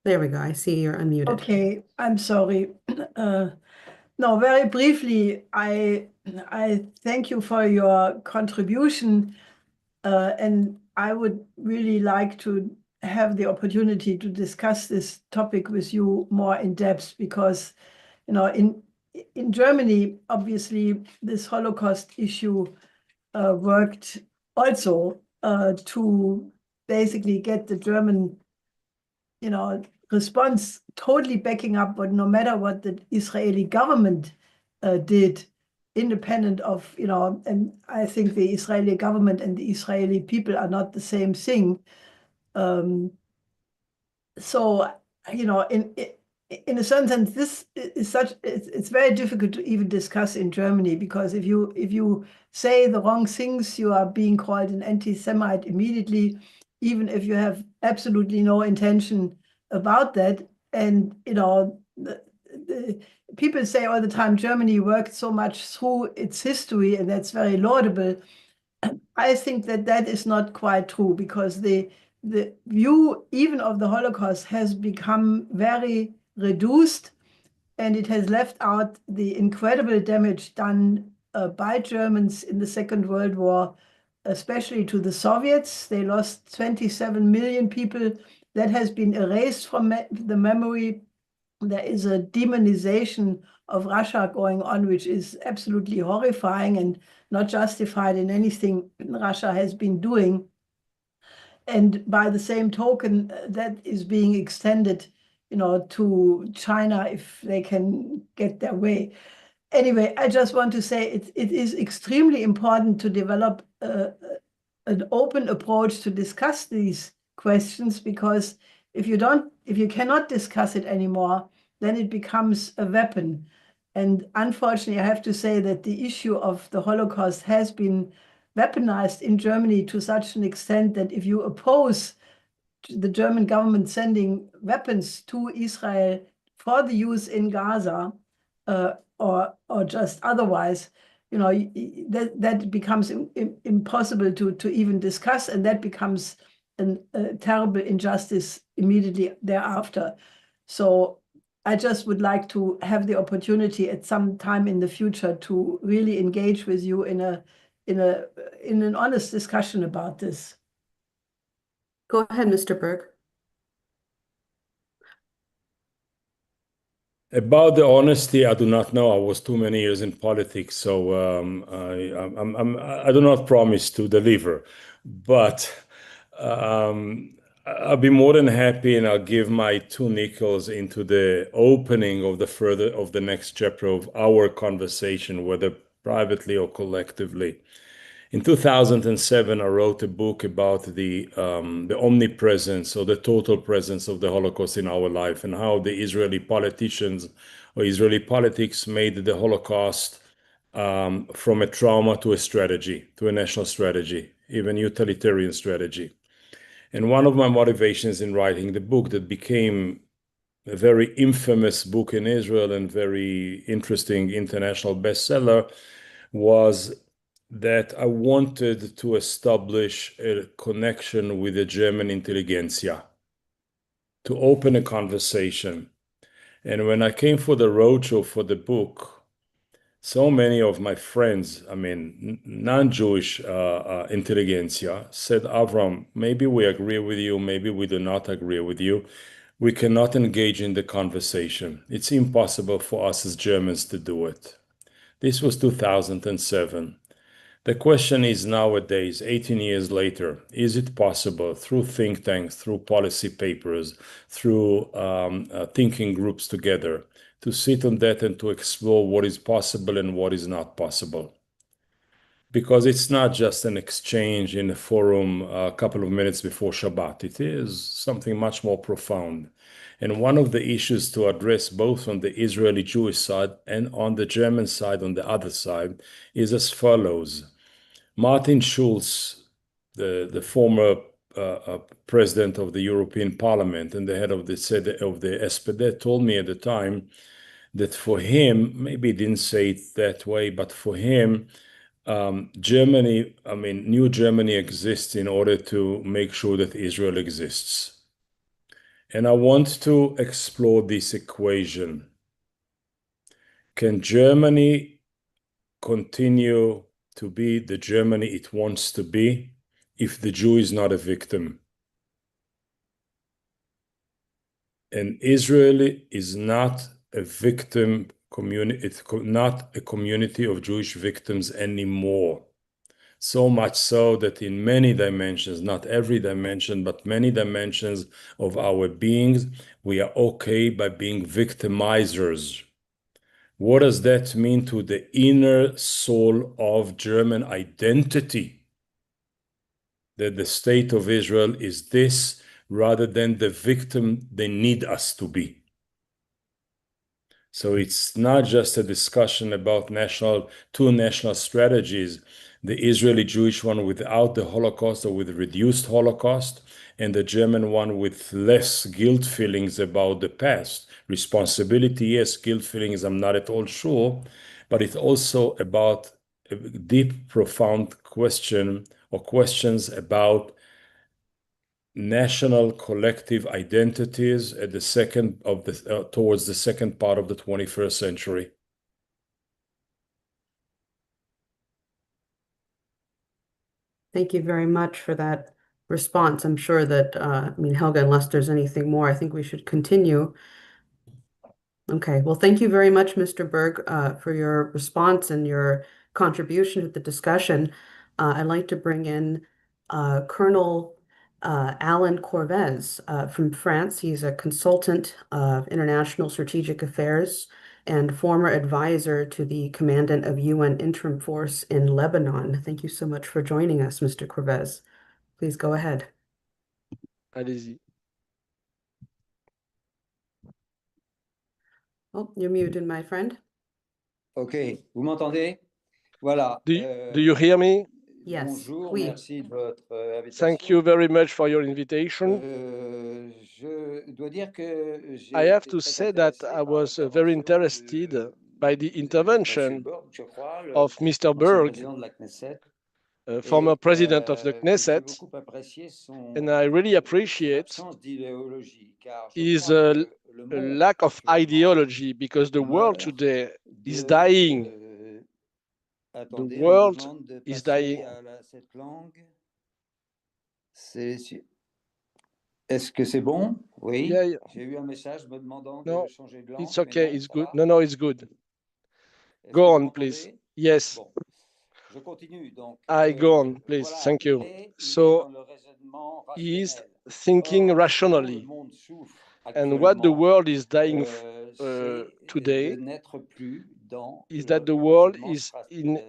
There we go. I see you're unmuted. Okay, I'm sorry. No, very briefly, I thank you for your contribution, and I would really like to have the opportunity to discuss this topic with you more in depth, because, you know, in Germany, obviously, this Holocaust issue worked also to basically get the German, you know, response totally backing up, but no matter what the Israeli government did, independent of, you know, and I think the Israeli government and the Israeli people are not the same thing. So, you know, in a certain sense, this is it's very difficult to even discuss in Germany, because if you say the wrong things, you are being called an anti-Semite immediately, even if you have absolutely no intention about that. And, you know, the people say all the time Germany worked so much through its history, and that's very laudable. I think that is not quite true, because the view even of the Holocaust has become very reduced, and it has left out the incredible damage done by Germans in the Second World War, especially to the Soviets. They lost 27 million people. That has been erased from the memory. There is a demonization of Russia going on, which is absolutely horrifying and not justified in anything Russia has been doing. And by the same token, that is being extended, you know, to China if they can get their way. Anyway, I just want to say it is extremely important to develop an open approach to discuss these questions, because if you cannot discuss it anymore, then it becomes a weapon. And unfortunately, I have to say that the issue of the Holocaust has been weaponized in Germany to such an extent that if you oppose the German government sending weapons to Israel for the use in Gaza, or just otherwise, you know, that becomes impossible to even discuss, and that becomes a terrible injustice immediately thereafter. So I just would like to have the opportunity at some time in the future to really engage with you in an honest discussion about this. Go ahead, Mr. Berg. About the honesty, I do not know. I was too many years in politics, so I do not promise to deliver. But I'll be more than happy, and I'll give my 2 nickels into the opening of the next chapter of our conversation, whether privately or collectively. In 2007, I wrote a book about the omnipresence or the total presence of the Holocaust in our life, and how the Israeli politicians or Israeli politics made the Holocaust from a trauma to a strategy, to a national strategy, even utilitarian strategy. And one of my motivations in writing the book that became a very infamous book in Israel and very interesting international bestseller was that I wanted to establish a connection with the German intelligentsia, to open a conversation. And when I came for the roadshow for the book, so many of my friends, I mean, non-Jewish intelligentsia, said, Avram, maybe we agree with you, maybe we do not agree with you. We cannot engage in the conversation. It's impossible for us as Germans to do it. This was 2007. The question is nowadays, 18 years later, is it possible through think tanks, through policy papers, through thinking groups together, to sit on that and to explore what is possible and what is not possible? Because it's not just an exchange in a forum a couple of minutes before Shabbat. It is something much more profound. And one of the issues to address both on the Israeli Jewish side and on the German side, on the other side, is as follows. Martin Schulz, the former president of the European Parliament and the head of the SPD, told me at the time that for him, maybe he didn't say it that way, but for him, Germany, I mean, New Germany exists in order to make sure that Israel exists. And I want to explore this equation. Can Germany continue to be the Germany it wants to be if the Jew is not a victim? And Israel is not a victim community, it's not a community of Jewish victims anymore. So much so that in many dimensions, not every dimension, but many dimensions of our beings, we are okay by being victimizers. What does that mean to the inner soul of German identity? That the state of Israel is this rather than the victim they need us to be. So it's not just a discussion about two national strategies, the Israeli Jewish one without the Holocaust or with reduced Holocaust, and the German one with less guilt feelings about the past. Responsibility, yes, guilt feelings, I'm not at all sure, but it's also about a deep, profound question or questions about national collective identities at the towards the second part of the 21st century. Thank you very much for that response. I'm sure that, I mean, Helga, unless there's anything more, I think we should continue. Okay, well, thank you very much, Mr. Berg, for your response and your contribution to the discussion. I'd like to bring in Colonel Alan Corvez from France. He's a consultant of international strategic affairs and former advisor to the commandant of UN Interim Force in Lebanon. Thank you so much for joining us, Mr. Corvez. Please go ahead. Allez-y. Oh, you're muted, my friend. Ok, vous m'entendez? Voilà. Do you hear me? Yes, Bonjour, oui. merci de votre invitation. Thank you very much for your invitation. Je dois dire que I have to say that I was very interested by the intervention of Mr. Berg, former president of the Knesset, and I really appreciate his lack of ideology, because the world today is dying. The world is dying. Est-ce que c'est bon? Oui. Yeah. J'ai eu un message me demandant No, de changer de langue. it's okay, it's good. Va? No, it's good. Go on, please. Yes. Bon. Je continue, donc, I go on, please. voilà, Thank you. il est So dans le raisonnement he's rationnel. thinking Or, rationally. le monde souffre And what the actuellement, world is dying c'est today de n'être plus dans is le that the world raisonnement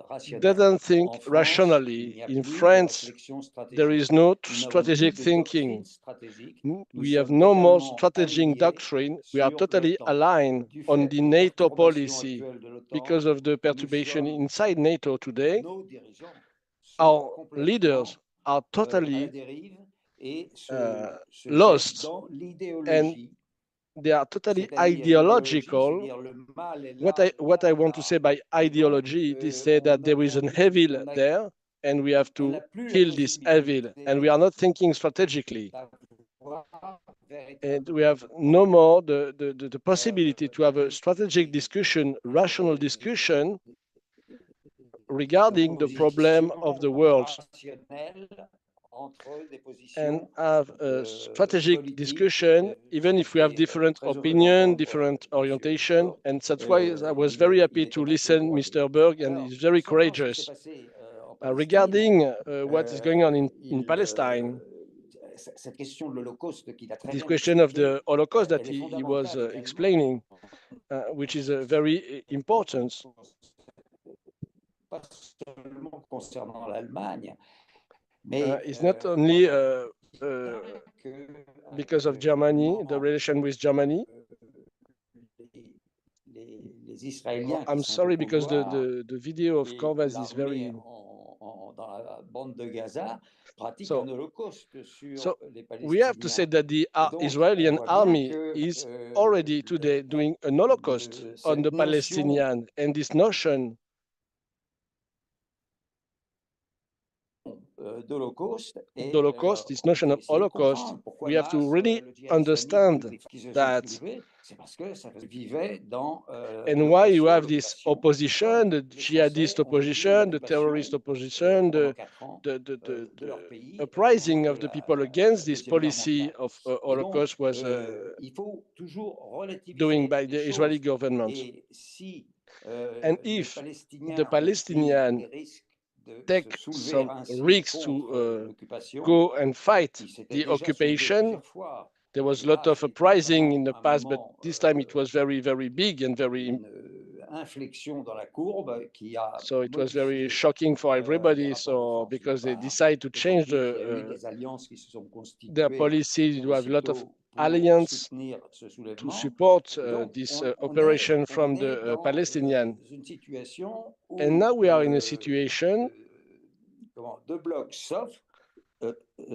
rationnel. doesn't think En France, rationally. il n'y a In plus de France, réflexion stratégique. there is no Nous n'avons plus strategic de thinking. doctrine stratégique. We Nous have sommes no more totalement strategic alignés doctrine. We are sur totally l'OTAN. aligned Du on fait the de la NATO perturbation policy. actuelle de l'OTAN, Because of the nous perturbation sommes, inside NATO today, nos dirigeants sont our complètement leaders are à la totally dérive et se lost, cherchent dans and l'idéologie. they are totally C'est-à-dire l'idéologie, ideological. c'est-à-dire le mal est What là, I bien want to là. say by Et donc, ideology is say that on a there is an perdu, evil on a- there, and we have on n'a to plus la kill this evil, and we are not thinking strategically, d'avoir and we have no more the possibility to have a strategic discussion, rational discussion regarding the problem of the world, rationnelle entre des and positions have a strategic politiques, discussion, even if we have et, different très heureux opinion, d'entendre, different Monsieur orientation. Borg. And that's why I was Il very est happy to tout à fait listen droit. Mr. Berg, and Alors, he's very concernant ce qui s'est courageous. passé en Palestine, Regarding what is going on in Palestine, cette question de l'Holocauste qu'il a très this bien question of expliqué, the Holocaust that elle est he was fondamentale également, explaining, which is very important. pas seulement concernant l'Allemagne, mais It's not only que because of Germany, the relation with Germany. les Israéliens qui I'm sont sorry au because pouvoir the video of et Korvas is l'armée very. dans la bande de Gaza pratique So- un holocauste sur So les we have to say Palestiniens. that the Et donc, Israeli on voit bien army que, is already today doing an Holocaust on the cette notion Palestinian, and this notion d'Holocauste est, d'Holocaust, this notion il faut of essayer de Holocaust, comprendre pourquoi we have to Hamas, really le djihad understand islamique, tous qui se sont that, soulevés, c'est parce que ça vivait dans and why you l'occupation. have this opposition, the Les jihadist Français ont vécu opposition, the l'occupation, terrorist opposition, pendant 4 ans the leur pays uprising pendant of the people against this Deuxième Guerre policy mondiale. of Et donc, Holocaust was il faut toujours relativiser doing by les the choses. Israeli government. Et si And les if Palestiniens the ont pris Palestinians des risques de take se soulever some ainsi risks contre to l'occupation, go and fight qui s'était the déjà soulevé occupation, plusieurs fois, there was a là, lot of c'était uprising in vraiment the un past, but moment, this time it was very, very big and very, une inflexion dans la courbe qui a so it was very modifié shocking for les everybody. rapports de So force because they d'une part. decided to Et change donc, il y a eu the des alliances qui se sont their constituées policy, to have a lot of aussitôt pour alliance soutenir ce to soulèvement. support Et donc, this on operation est from the dans Palestinians. une situation où And now we are in a situation deux blocs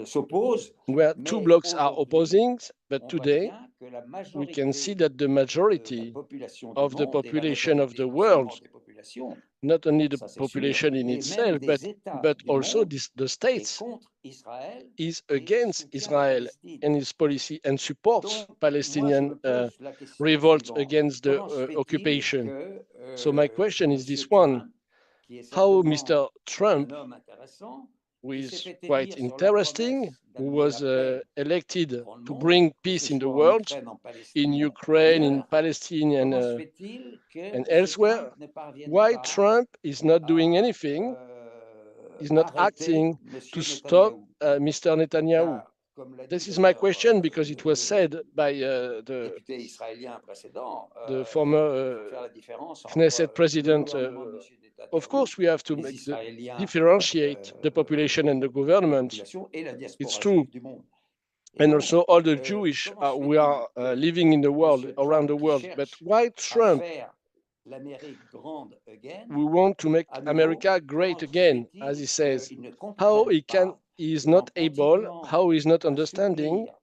s'opposent, where two mais blocks are aujourd'hui, opposing, but on voit today bien que la we can see majorité that the de la majority population du of the monde et la population of majorité the non world, seulement des populations, not only the ça c'est sûr, population in mais même itself, des États but du also monde the est states contre Israël is et against soutient la Israel Palestine. and its policy and supports Donc, moi, je Palestinian me pose la question revolt suivante. against the Comment se fait-il occupation. que So my question is Monsieur this one: Trump, qui est how certainement Mr. Trump, un homme intéressant, who qui s'est is fait quite élire sur la interesting, promesse who d'amener was la paix elected dans le to monde, bring que peace ce in the soit en world, Ukraine, en in Palestine, Ukraine, in ailleurs, Palestine, comment se fait-il que and M. elsewhere, Trump ne parvienne why pas Trump is not doing à anything, is not arrêter acting M. to stop Netanyahou? Mr. Netanyahu? Car, comme l'a dit This is my d'ailleurs question because it was said by le député israélien précédent, the il former faut faire la différence entre Knesset le president. gouvernement de M. Of Netanyahou, course, we have to les make Israéliens, differentiate the population and the la government. population et la It's diaspora true. juive du monde. Et And donc, also all the Jewish comment se we fait-il are que living in the world, M. around the Trump, qui world. But cherche why à Trump? faire l'Amérique grande again, We want to make à nouveau, America great comment se again, as he fait-il says. qu'il ne How comprenne he is pas not qu'en able, continuant how he is not à understanding, soutenir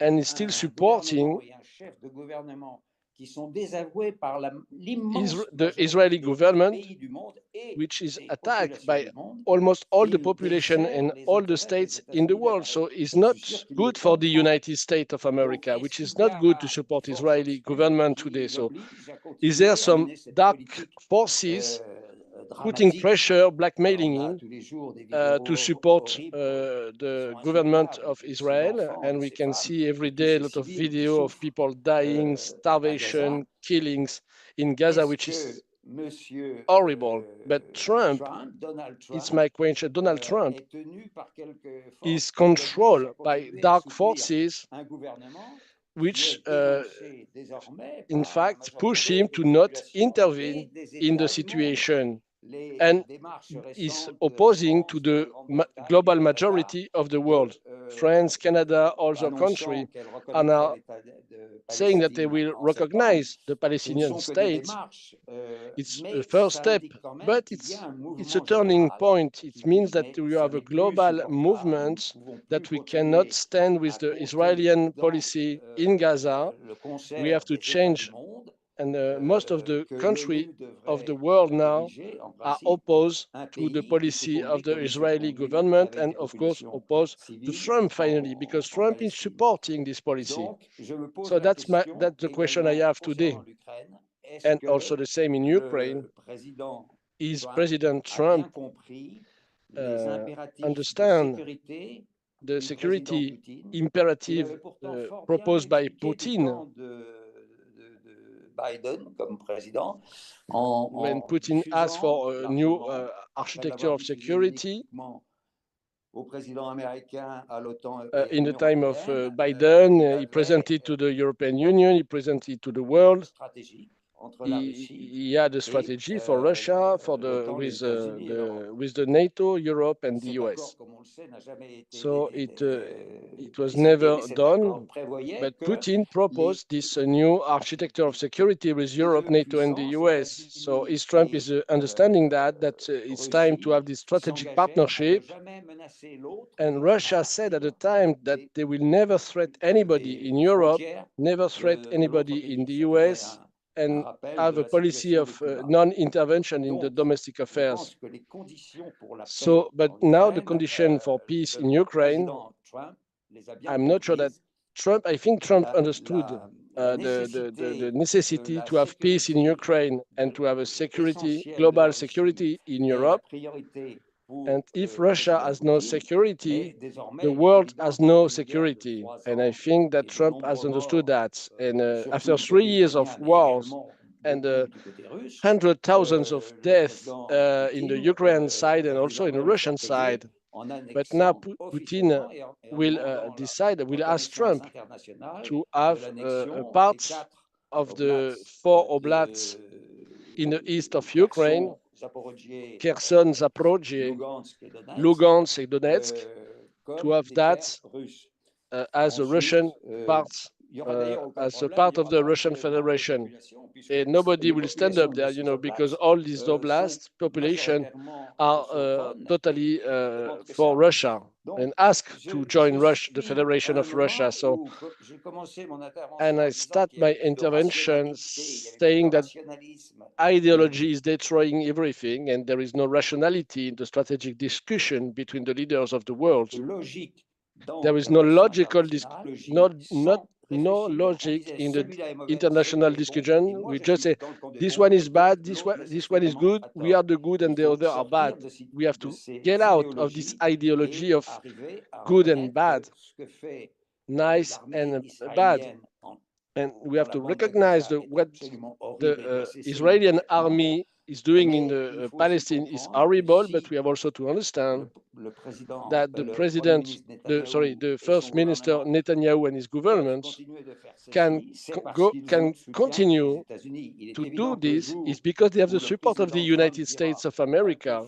and is still un supporting gouvernement et un chef de gouvernement qui sont désavoués par l'immense the majorité Israeli des government, pays du monde et which is des attacked populations by du monde, almost all the qu'il population dessert and les all the intérêts des states in the États-Unis world. d'Amérique. So it's Je not suis sûr qu'il le good for the comprend. United States of Donc, America, est-ce which is qu'il y not good to a support des forces Israeli obscures government qui today. So l'obligent à is there continuer à some mener cette dark politique forces putting dramatique? pressure, On blackmailing a him tous les jours des to vidéos support horribles qui the sont government insoutenables of de ces Israel? enfants, And de we ces can femmes, see every de tous day a ces lot of civils qui video of souffrent people dying, à Gaza. starvation, killings in Gaza, Est-ce which que is Monsieur horrible. But Trump, Donald it's Trump, my question, Donald Trump est tenu par quelques is forces qui l'obligent controlled à by continuer à dark soutenir forces un gouvernement qui which, est dénoncé désormais in par la fact, push majorité him des to not populations et intervene des in the États du monde? situation. and is opposing to the global majority of the world. France, Canada, other countries are now saying that they will recognize the Palestinian state. It's a first step, but it's a turning point. It means that we have a global movement that we cannot stand with the Israeli policy in Gaza. We have to change, and most of the countries of the world now are opposed to the policy of the Israeli government, and of course opposed to Trump finally, because Trump is supporting this policy. So that's the question I have today. And also the same in Ukraine. Is President Trump understand the security imperative proposed by Putin when Putin asked for a new architecture of security in the time of Biden? He presented to the European Union, he presented to the world. He had a strategy for Russia, with the NATO, Europe, and the US. So it was never done, but Putin proposed this new architecture of security with Europe, NATO, and the US. So Trump is understanding that it's time to have this strategic partnership. And Russia said at the time that they will never threat anybody in Europe, never threat anybody in the US, and have a policy of non-intervention in the domestic affairs. So, but now the condition for peace in Ukraine, I'm not sure that I think Trump understood the necessity to have peace in Ukraine and to have a global security in Europe. And if Russia has no security, the world has no security. And I think that Trump has understood that. And after 3 years of wars and hundreds of thousands of deaths in the Ukrainian side and also in the Russian side, but now Putin will ask Trump to have a part of the 4 oblasts in the east of Ukraine, Kherson, Zaporozhye, Lugansk, and Donetsk, to have that as a Russian part, as a part of the Russian Federation. And nobody will stand up there, because all these oblast population are totally for Russia and ask to join the Federation of Russia. So, and I start my intervention saying that ideology is destroying everything, and there is no rationality in the strategic discussion between the leaders of the world. There is no logical no logic in the international discussion. We just say this one is bad, this one is good, we are the good and the other are bad. We have to get out of this ideology of good and bad, nice and bad. And we have to recognize what the Israeli army is doing in the Palestine is horrible, but we have also to understand that the First Minister Netanyahu and his government can continue to do this is because they have the support of the United States of America.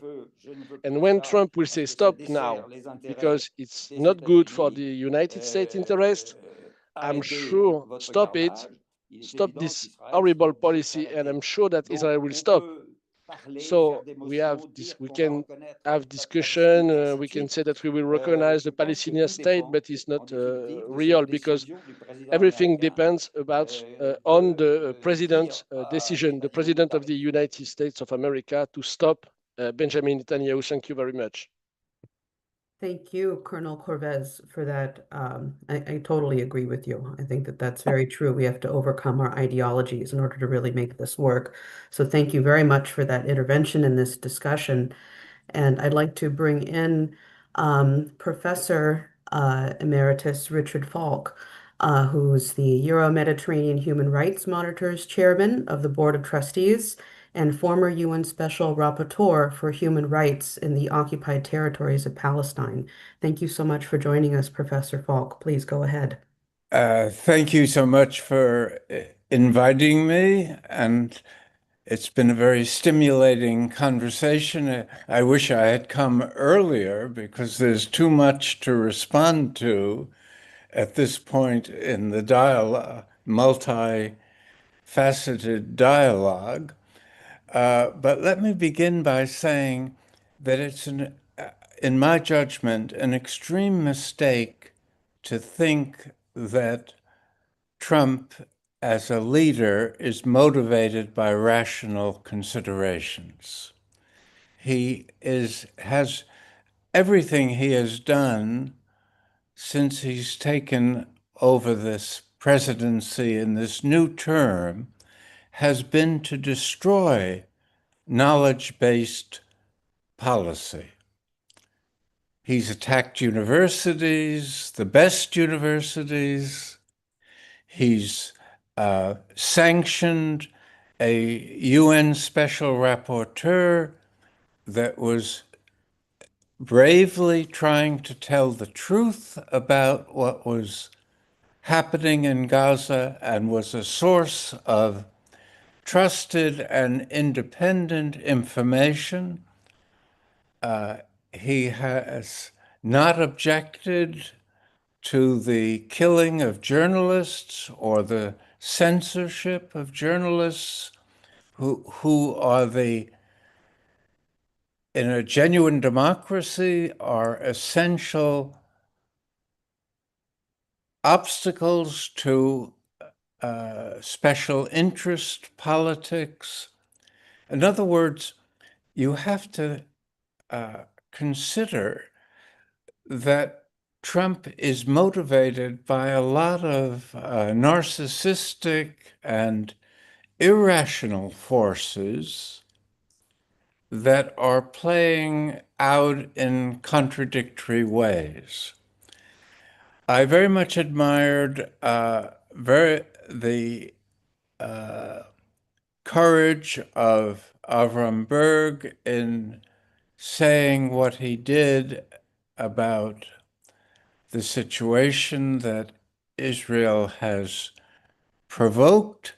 And when Trump will say stop now, because it's not good for the United States interest, I'm sure stop this horrible policy, and I'm sure that Israel will stop. So we can have discussion. We can say that we will recognize the Palestinian state, but it's not real, because everything depends on the president's decision, the president of the United States of America, to stop Benjamin Netanyahu. Thank you very much. Thank you, Colonel Corvez, for that. I totally agree with you. I think that that's very true. We have to overcome our ideologies in order to really make this work. So thank you very much for that intervention in this discussion. And I'd like to bring in Professor Emeritus Richard Falk, who's the Euro-Mediterranean Human Rights Monitors Chairman of the Board of Trustees and former UN Special Rapporteur for Human Rights in the occupied territories of Palestine. Thank you so much for joining us, Professor Falk. Please go ahead. Thank you so much for inviting me. And It's been a very stimulating conversation. I wish I had come earlier because there's too much to respond to at this point in the dialogue, multi-faceted dialogue. But let me begin by saying that it's, in my judgment, an extreme mistake to think that Trump, as a leader, is motivated by rational considerations. He has everything he has done since he's taken over this presidency in this new term has been to destroy knowledge-based policy. He's attacked universities, the best universities. He's sanctioned a UN special rapporteur that was bravely trying to tell the truth about what was happening in Gaza and was a source of trusted and independent information. He has not objected to the killing of journalists or the censorship of journalists who are in a genuine democracy, are essential obstacles to special interest politics. In other words, you have to consider that Trump is motivated by a lot of narcissistic and irrational forces that are playing out in contradictory ways. I very much admired the courage of Avram Berg in saying what he did about the situation that Israel has provoked,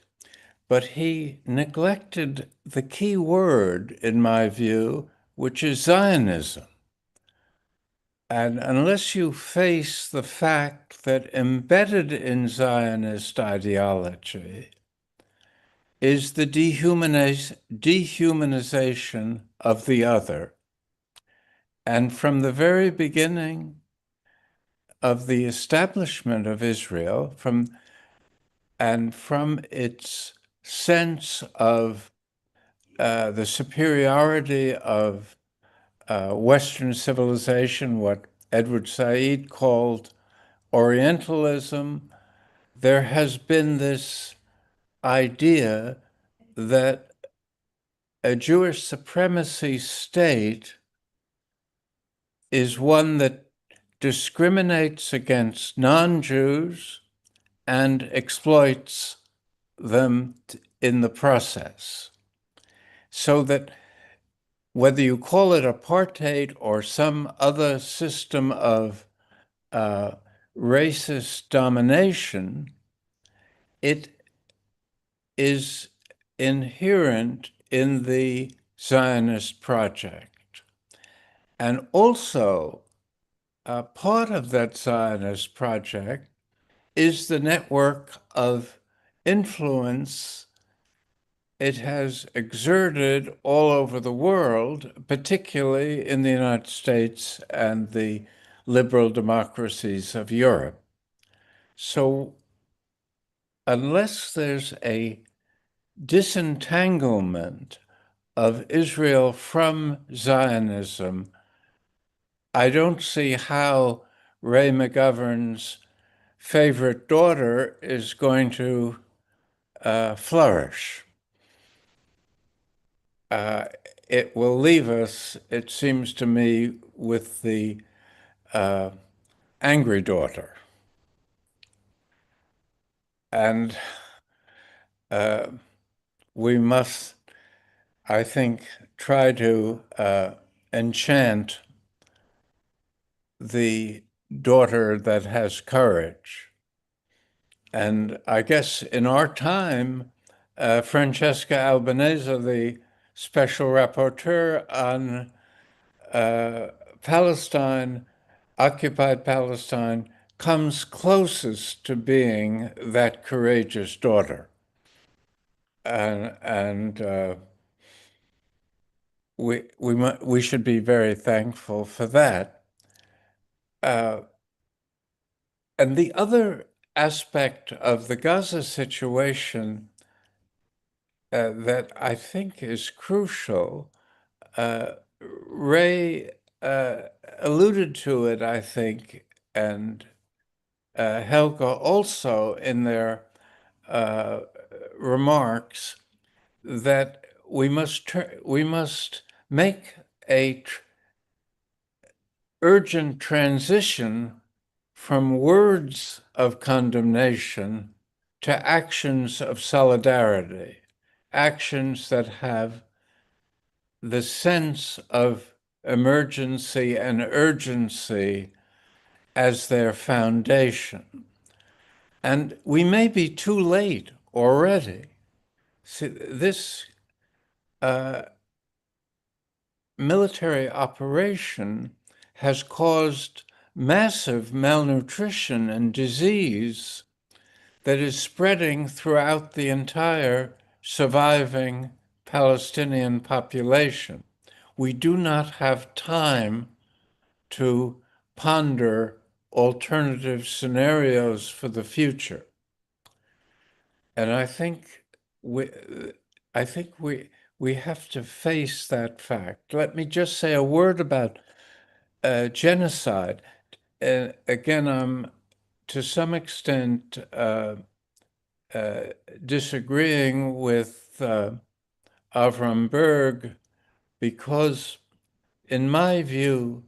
but he neglected the key word, in my view, which is Zionism. And unless you face the fact that embedded in Zionist ideology is the dehumanization of the other, and from the very beginning of the establishment of Israel, from its sense of the superiority of Western civilization, what Edward Said called Orientalism, there has been this idea that a Jewish supremacy state is one that discriminates against non-Jews and exploits them in the process. So that whether you call it apartheid or some other system of racist domination, it is inherent in the Zionist project. And also, part of that Zionist project is the network of influence it has exerted all over the world, particularly in the United States and the liberal democracies of Europe. So unless there's a disentanglement of Israel from Zionism, I don't see how Ray McGovern's favorite daughter is going to flourish. It will leave us, it seems to me, with the angry daughter. And we must, I think, try to enchant the daughter that has courage. And I guess in our time, Francesca Albanese, the special rapporteur on Palestine, occupied Palestine, comes closest to being that courageous daughter. And we should be very thankful for that. And the other aspect of the Gaza situation that I think is crucial, Ray alluded to it, I think, and Helga also in their remarks, that we must make a urgent transition from words of condemnation to actions of solidarity, actions that have the sense of emergency and urgency as their foundation. And we may be too late already. See, this military operation has caused massive malnutrition and disease that is spreading throughout the entire surviving Palestinian population. We do not have time to ponder alternative scenarios for the future. And I think we have to face that fact. Let me just say a word about genocide. Again, I'm to some extent disagreeing with Avram Berg, because in my view,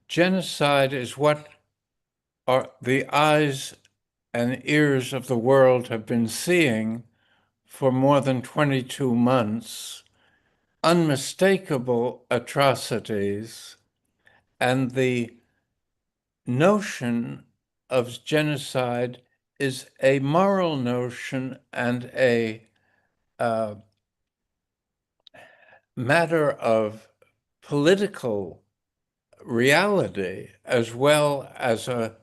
genocide is what the eyes and ears of the world have been seeing for more than 22 months, unmistakable atrocities, and the notion of genocide is a moral notion and a matter of political reality as well as a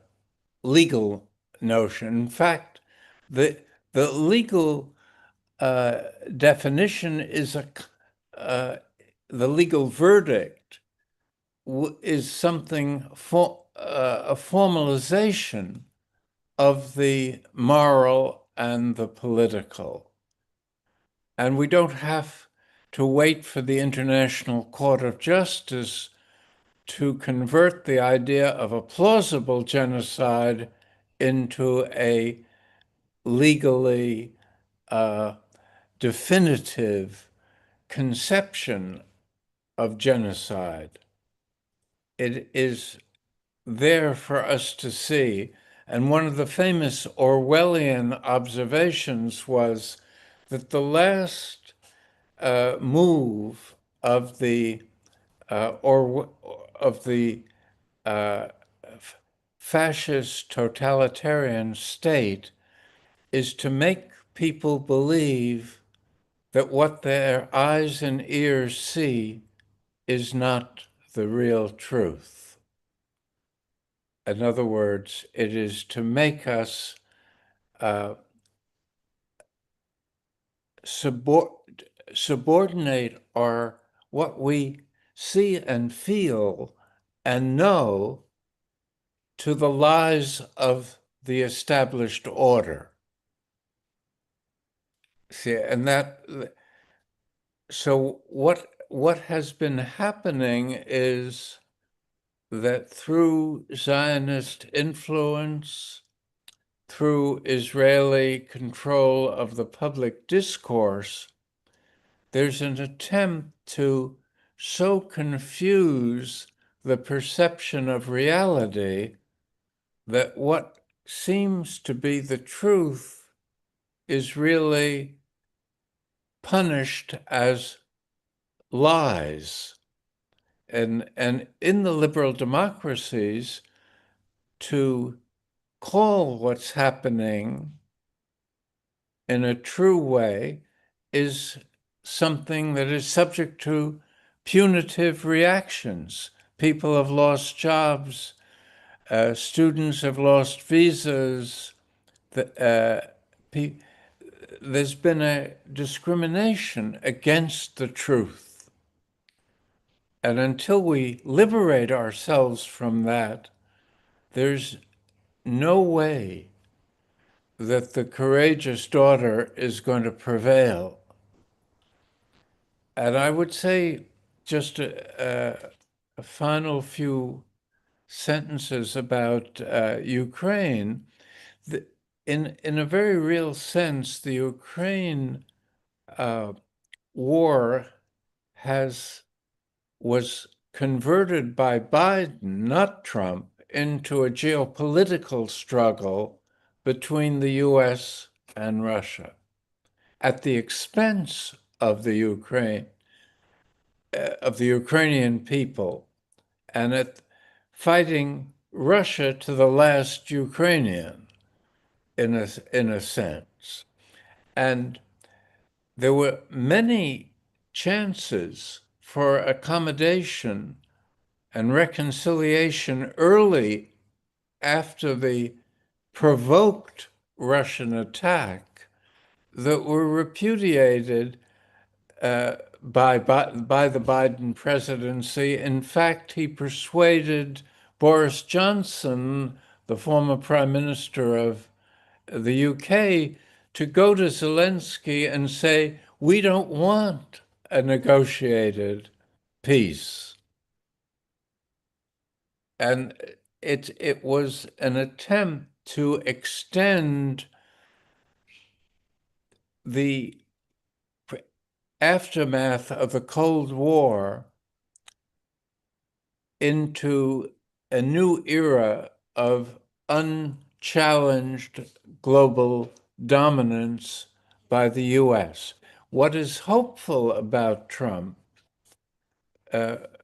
legal notion. In fact, the legal definition is the legal verdict is something for a formalization of the moral and the political. And we don't have to wait for the International Court of Justice to convert the idea of a plausible genocide into a legally definitive conception of genocide. It is there for us to see. And one of the famous Orwellian observations was that the last move of the fascist totalitarian state is to make people believe that what their eyes and ears see is not the real truth. In other words, it is to make us subordinate what we see and feel and know to the lies of the established order. See, and so what has been happening is that through Zionist influence, through Israeli control of the public discourse, there's an attempt to so confuse the perception of reality that what seems to be the truth is really punished as lies. And in the liberal democracies, to call what's happening in a true way is something that is subject to punitive reactions. People have lost jobs, students have lost visas. There's been a discrimination against the truth. And until we liberate ourselves from that, there's no way that the courageous daughter is going to prevail. And I would say just a final few sentences about Ukraine. In a very real sense, the Ukraine war was converted by Biden, not Trump, into a geopolitical struggle between the U.S. and Russia at the expense of the Ukrainian people, and at fighting Russia to the last Ukrainian, in a sense. And there were many chances for accommodation and reconciliation early after the provoked Russian attack that were repudiated by the Biden presidency. In fact, he persuaded Boris Johnson, the former prime minister of the UK, to go to Zelensky and say, we don't want a negotiated peace. And it was an attempt to extend the aftermath of the Cold War into a new era of unchallenged global dominance by the US. What is hopeful about Trump,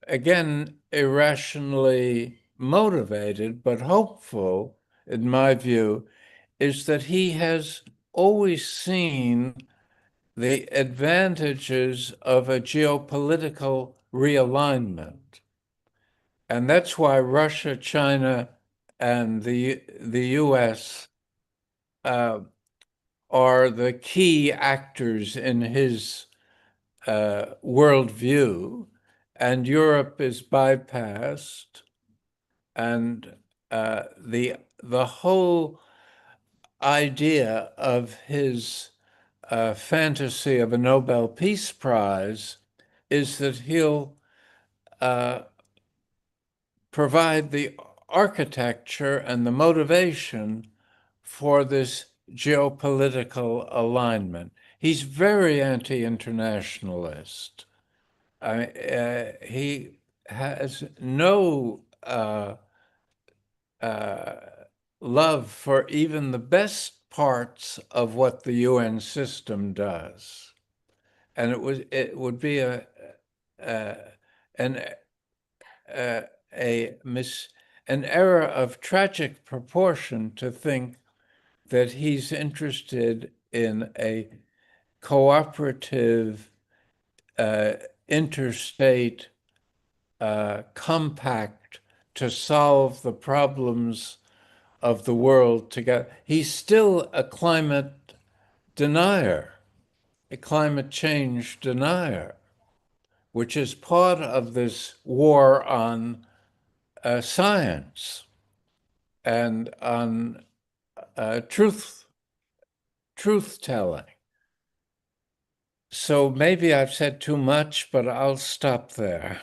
again, irrationally motivated, but hopeful, in my view, is that he has always seen the advantages of a geopolitical realignment. And that's why Russia, China, and the US are the key actors in his worldview, and Europe is bypassed, and the whole idea of his fantasy of a Nobel Peace Prize is that he'll provide the architecture and the motivation for this geopolitical alignment. He's very anti-internationalist. He has no love for even the best parts of what the UN system does, and it would be an error of tragic proportion to think that he's interested in a cooperative interstate compact to solve the problems of the world together. He's still a climate denier, a climate change denier, which is part of this war on science and on truth-telling. So maybe I've said too much, but I'll stop there.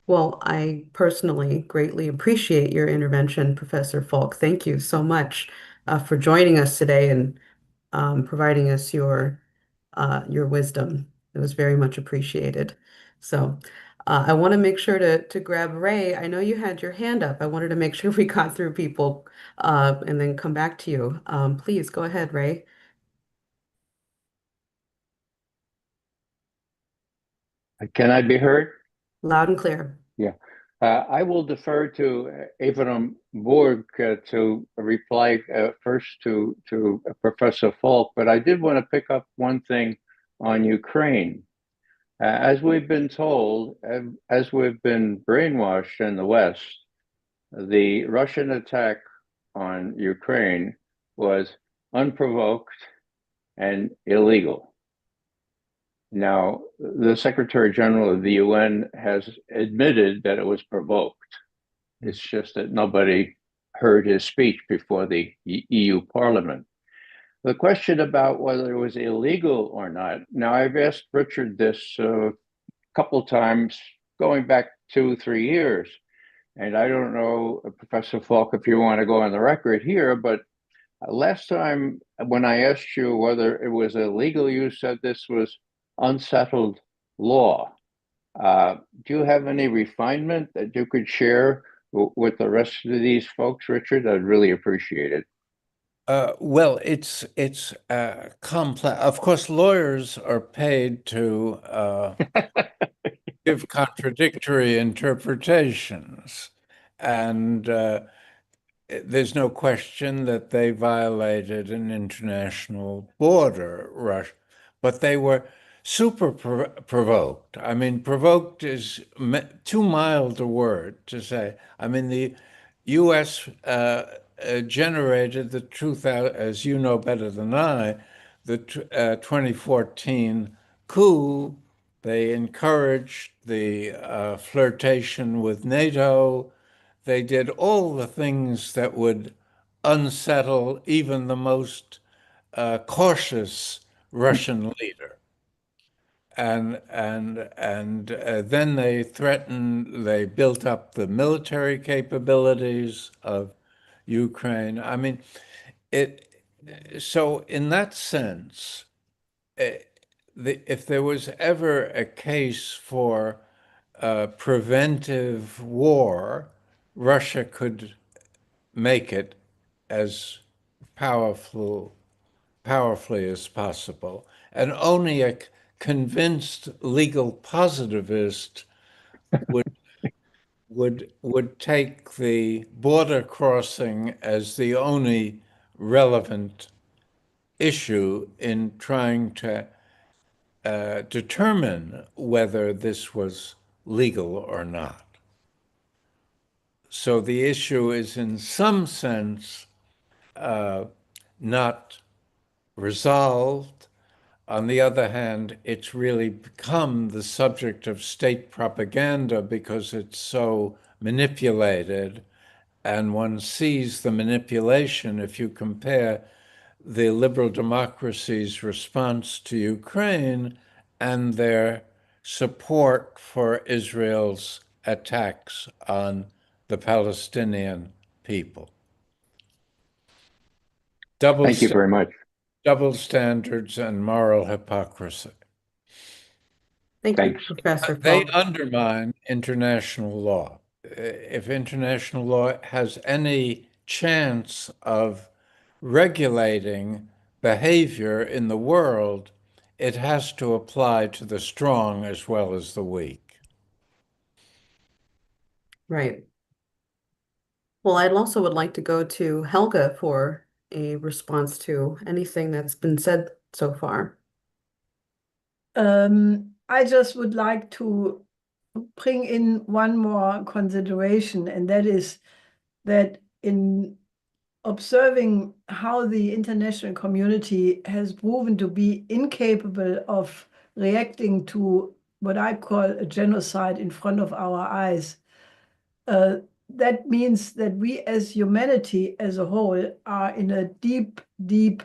Well, I personally greatly appreciate your intervention, Professor Falk. Thank you so much for joining us today and providing us your wisdom. It was very much appreciated. So I want to make sure to grab Ray. I know you had your hand up. I wanted to make sure we got through people and then come back to you. Please go ahead, Ray. Can I be heard? Loud and clear. Yeah. I will defer to Evelyn Borg to reply first to Professor Falk, but I did want to pick up one thing on Ukraine. As we've been told, as we've been brainwashed in the West, the Russian attack on Ukraine was unprovoked and illegal. Now, the Secretary General of the UN has admitted that it was provoked. It's just that nobody heard his speech before the EU Parliament. The question about whether it was illegal or not, now I've asked Richard this a couple times going back 2-3 years, and I don't know, Professor Falk, if you want to go on the record here, but last time when I asked you whether it was illegal, you said this was unsettled law. Do you have any refinement that you could share with the rest of these folks, Richard? I'd really appreciate it. Well, it's complex. Of course, lawyers are paid to give contradictory interpretations, and there's no question that they violated an international border, Russia, but they were super provoked. I mean, provoked is too mild a word to say. I mean, the U.S. Generated the truth out, as you know better than I, the 2014 coup. They encouraged the flirtation with NATO. They did all the things that would unsettle even the most cautious Russian leader. And then they threatened, they built up the military capabilities of Ukraine. I mean, so in that sense, if there was ever a case for preventive war, Russia could make it as powerfully as possible. And only a convinced legal positivist would take the border crossing as the only relevant issue in trying to determine whether this was legal or not. So the issue is in some sense not resolved. On the other hand, it's really become the subject of state propaganda because it's so manipulated, and one sees the manipulation if you compare the liberal democracies' response to Ukraine and their support for Israel's attacks on the Palestinian people. Thank you very much. Double standards and moral hypocrisy. Thank you, Professor They Falk. undermine international law. If international law has any chance of regulating behavior in the world, it has to apply to the strong as well as the weak. Right. Well, I also would like to go to Helga for a response to anything that's been said so far. I just would like to bring in one more consideration, and that is that in observing how the international community has proven to be incapable of reacting to what I call a genocide in front of our eyes, that means that we as humanity as a whole are in a deep, deep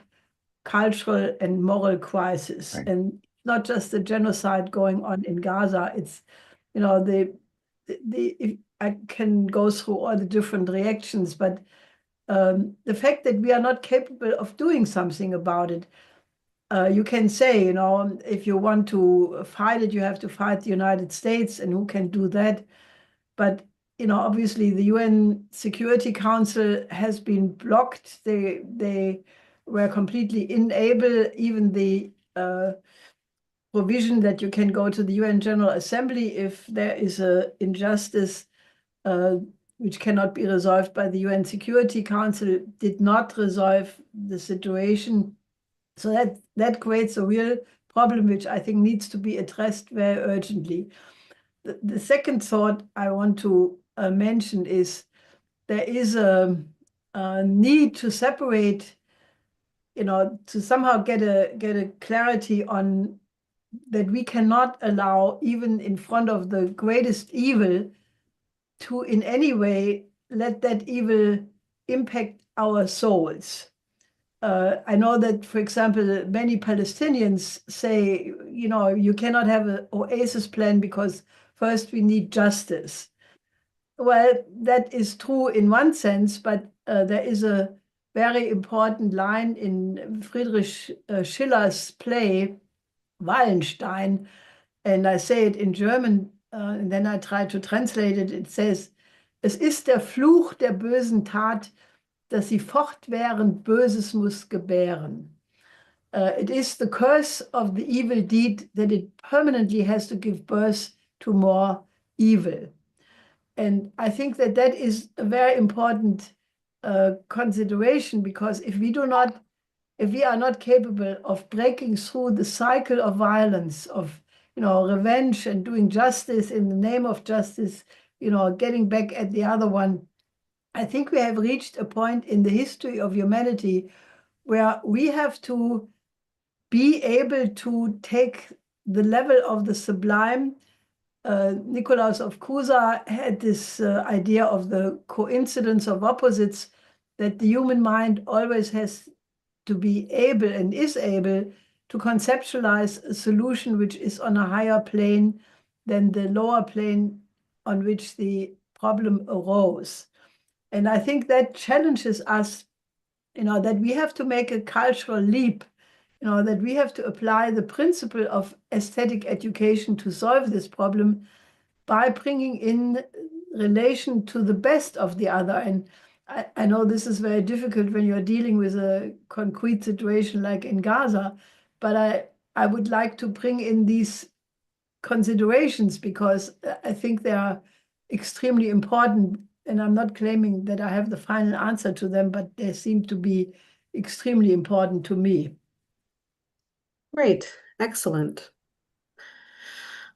cultural and moral crisis. Right. And not just the genocide going on in Gaza, it's, you know, I can go through all the different reactions, but the fact that we are not capable of doing something about it, you can say, you know, if you want to fight it, you have to fight the United States, and who can do that? But, you know, obviously the UN Security Council has been blocked. They were completely unable, even the provision that you can go to the UN General Assembly if there is an injustice which cannot be resolved by the UN Security Council, did not resolve the situation. So that creates a real problem, which I think needs to be addressed very urgently. The second thought I want to mention is there is a need to separate, to somehow get a clarity on that we cannot allow, even in front of the greatest evil, to in any way let that evil impact our souls. I know that, for example, many Palestinians say, you cannot have an oasis plan because first we need justice. Well, that is true in one sense, but there is a very important line in Friedrich Schiller's play, Wallenstein, and I say it in German, and then I try to translate it. It says, es ist der Fluch der bösen Tat, dass sie fortwährend Böses muss gebären. It is the curse of the evil deed that it permanently has to give birth to more evil. And I think that that is a very important consideration, because if we are not capable of breaking through the cycle of violence, of revenge and doing justice in the name of justice, getting back at the other one, I think we have reached a point in the history of humanity where we have to be able to take the level of the sublime. Nicolaus of Cusa had this idea of the coincidence of opposites, that the human mind always has to be able and is able to conceptualize a solution which is on a higher plane than the lower plane on which the problem arose. And I think that challenges us, that we have to make a cultural leap, that we have to apply the principle of aesthetic education to solve this problem by bringing in relation to the best of the other. And I know this is very difficult when you're dealing with a concrete situation like in Gaza, but I would like to bring in these considerations because I think they are extremely important. And I'm not claiming that I have the final answer to them, but they seem to be extremely important to me. Great, excellent.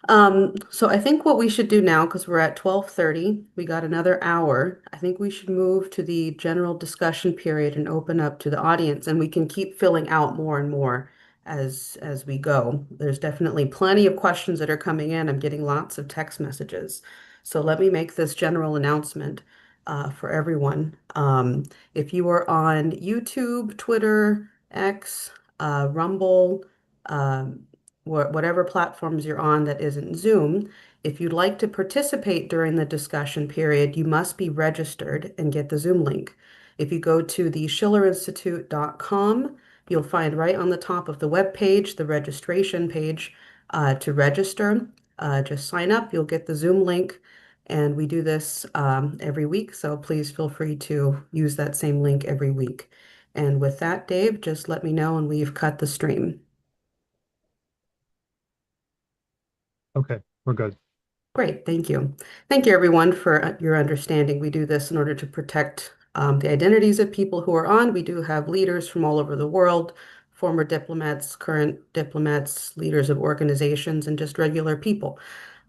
So I think what we should do now, because we're at 12:30, we got another hour. I think we should move to the general discussion period and open up to the audience, and we can keep filling out more and more as we go. There's definitely plenty of questions that are coming in. I'm getting lots of text messages. So let me make this general announcement for everyone. If you are on YouTube, Twitter, X, Rumble, whatever platforms you're on that isn't Zoom, if you'd like to participate during the discussion period, you must be registered and get the Zoom link. If you go to the schillerinstitute.com, you'll find right on the top of the web page, the registration page to register. Just sign up, you'll get the Zoom link, and we do this every week, so please feel free to use that same link every week. And with that, Dave, just let me know and we've cut the stream. Okay, we're good. Great, thank you. Thank you, everyone, for your understanding. We do this in order to protect the identities of people who are on. We do have leaders from all over the world, former diplomats, current diplomats, leaders of organizations, and just regular people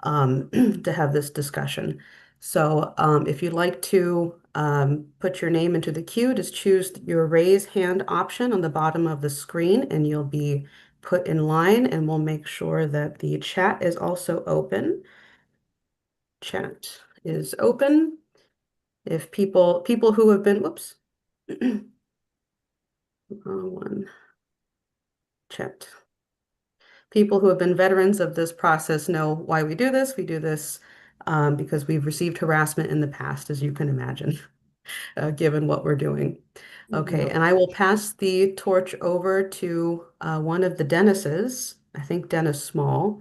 to have this discussion. So if you'd like to put your name into the queue, just choose your raise hand option on the bottom of the screen, and you'll be put in line, and we'll make sure that the chat is also open. Chat is open. If people who have been, whoops, one, chat. People who have been veterans of this process know why we do this. We do this because we've received harassment in the past, as you can imagine, given what we're doing. Okay, and I will pass the torch over to one of the Dennises, I think Dennis Small.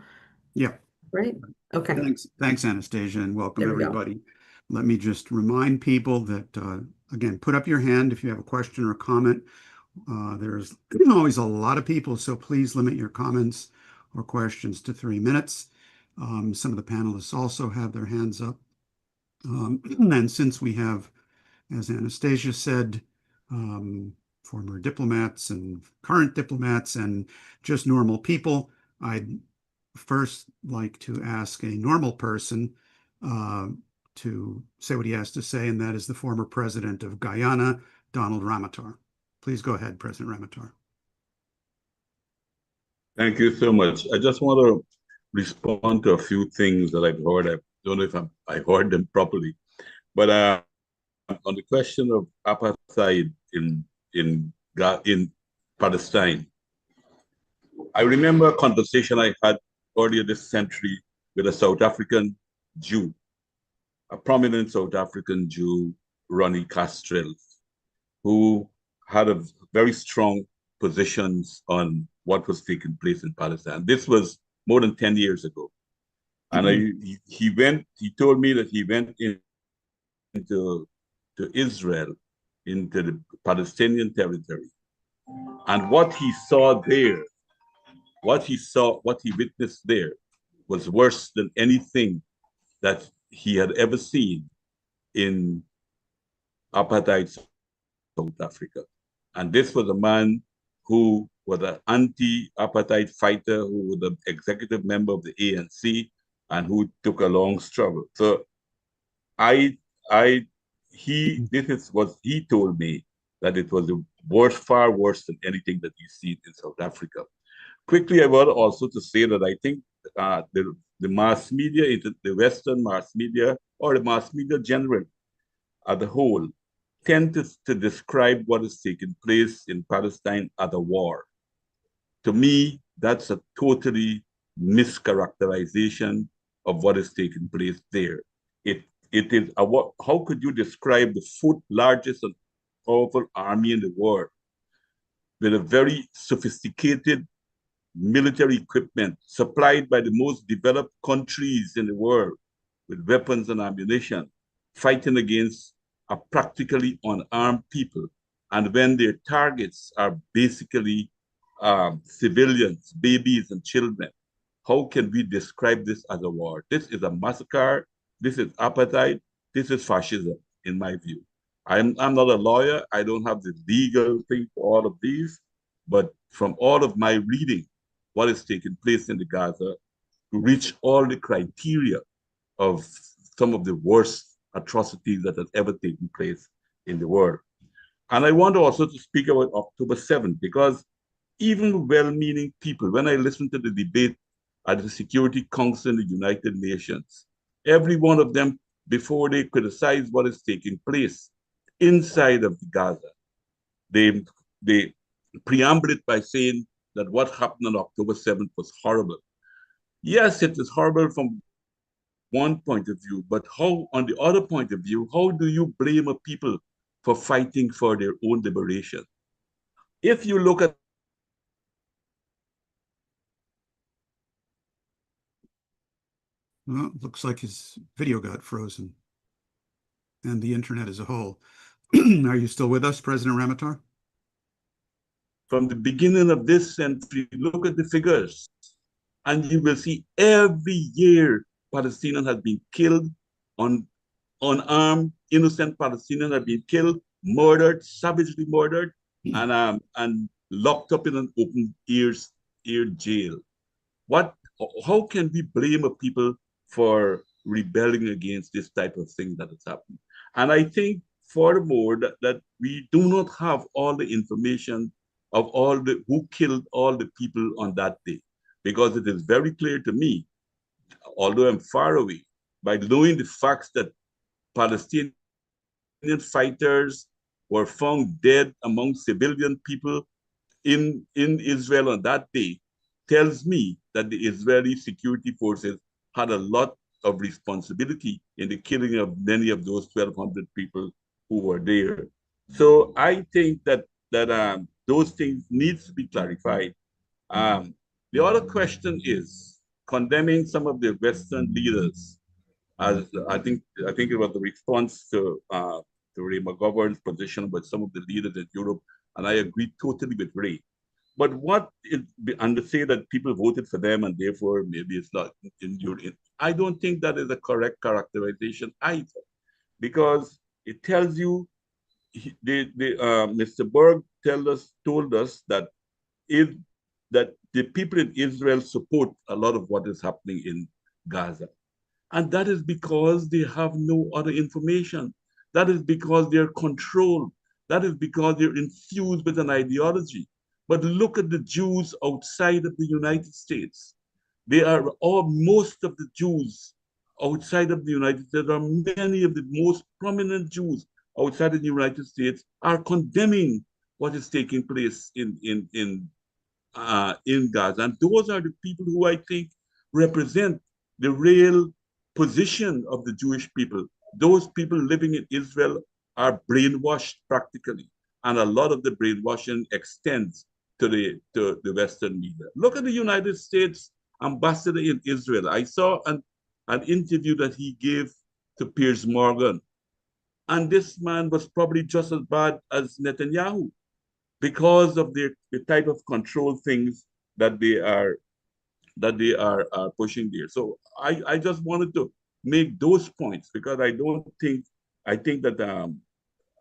Yeah. Right? Okay. Thanks, Anastasia, and welcome There we go. everybody. Let me just remind people that, again, put up your hand if you have a question or a comment. There's always a lot of people, so please limit your comments or questions to 3 minutes. Some of the panelists also have their hands up. And since we have, as Anastasia said, former diplomats and current diplomats and just normal people, I'd first like to ask a normal person to say what he has to say, and that is the former president of Guyana, Donald Ramotar. Please go ahead, President Ramotar. Thank you so much. I just want to respond to a few things that I've heard. I don't know if I heard them properly, but on the question of apartheid in Palestine, I remember a conversation I had earlier this century with a South African Jew, a prominent South African Jew, Ronnie Castrell, who had a very strong positions on what was taking place in Palestine. This was more than 10 years ago. And he told me that he went into Israel, into the Palestinian territory. And what he saw there, what he witnessed there was worse than anything that he had ever seen in apartheid South Africa. And this was a man who was an anti-apartheid fighter, who was an executive member of the ANC, and who took a long struggle. So this is what he told me, that it was far worse than anything that you see in South Africa. Quickly, I want also to say that I think the mass media, the Western mass media, or the mass media generally, as a whole, tend to describe what is taking place in Palestine as a war. To me, that's a totally mischaracterization of what is taking place there. It is how could you describe the fourth largest and powerful army in the world with a very sophisticated military equipment supplied by the most developed countries in the world with weapons and ammunition, fighting against a practically unarmed people, and when their targets are basically civilians, babies and children, how can we describe this as a war? This is a massacre, this is apartheid, this is fascism, in my view. I'm not a lawyer, I don't have the legal thing for all of these, but from all of my reading, what is taking place in the Gaza, to reach all the criteria of some of the worst atrocities that have ever taken place in the world. And I want also to speak about October 7th, because even well-meaning people, when I listen to the debate at the Security Council in the United Nations, every one of them, before they criticize what is taking place inside of Gaza, they preamble it by saying that what happened on October 7th was horrible. Yes, it is horrible from one point of view, but how, on the other point of view, how do you blame a people for fighting for their own liberation? If you look at well, it looks like his video got frozen and the internet as a whole. Are you still with us, President Ramotar? From the beginning of this century, look at the figures, and you will see every year Palestinians have been killed, unarmed, innocent Palestinians have been killed, murdered, savagely murdered, and locked up in an open air jail. How can we blame a people for rebelling against this type of thing that has happened? And I think, furthermore, that we do not have all the information of who killed all the people on that day, because it is very clear to me, although I'm far away, by knowing the facts that Palestinian fighters were found dead among civilian people in Israel on that day, tells me that the Israeli security forces had a lot of responsibility in the killing of many of those 1,200 people who were there. So I think that those things need to be clarified. The other question is condemning some of the Western leaders, as I think it was the response to Ray McGovern's position with some of the leaders in Europe, and I agree totally with Ray. But and to say that people voted for them and therefore maybe it's not in your, I don't think that is a correct characterization either. because it tells you, Mr. Berg told us that the people in Israel support a lot of what is happening in Gaza. And that is because they have no other information. That is because they're controlled. That is because they're infused with an ideology. But look at the Jews outside of the United States. Most of the Jews outside of the United States, or many of the most prominent Jews outside of the United States, are condemning what is taking place in Gaza. And those are the people who I think represent the real position of the Jewish people. Those people living in Israel are brainwashed practically. And a lot of the brainwashing extends to the Western media. Look at the United States ambassador in Israel. I saw an interview that he gave to Piers Morgan. And this man was probably just as bad as Netanyahu because of the type of control things that they are pushing there. So I just wanted to make those points because I think that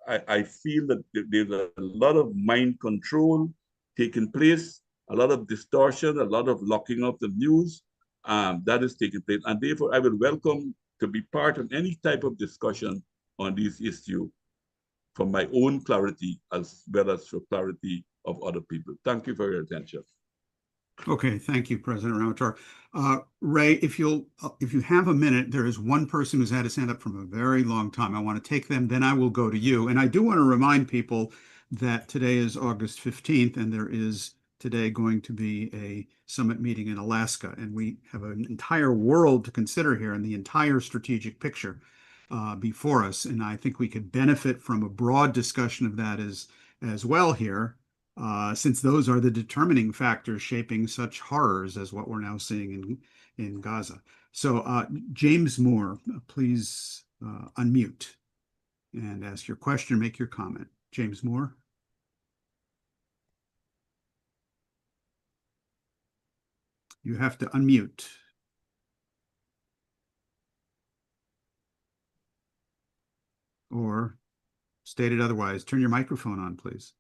I feel that there's a lot of mind control taking place, a lot of distortion, a lot of locking up the news that is taking place. And therefore, I will welcome to be part of any type of discussion on this issue for my own clarity as well as for clarity of other people. Thank you for your attention. Okay, thank you, President Ramatar. Ray, if you have a minute, there is one person who's had his hand up from a very long time. I want to take them, then I will go to you. And I do want to remind people that today is August 15th, and there is today going to be a summit meeting in Alaska. And we have an entire world to consider here and the entire strategic picture before us. And I think we could benefit from a broad discussion of that as well here. Since those are the determining factors shaping such horrors as what we're now seeing in Gaza. So James Moore, please unmute and ask your question, make your comment. James Moore. You have to unmute. Or stated otherwise, turn your microphone on, please.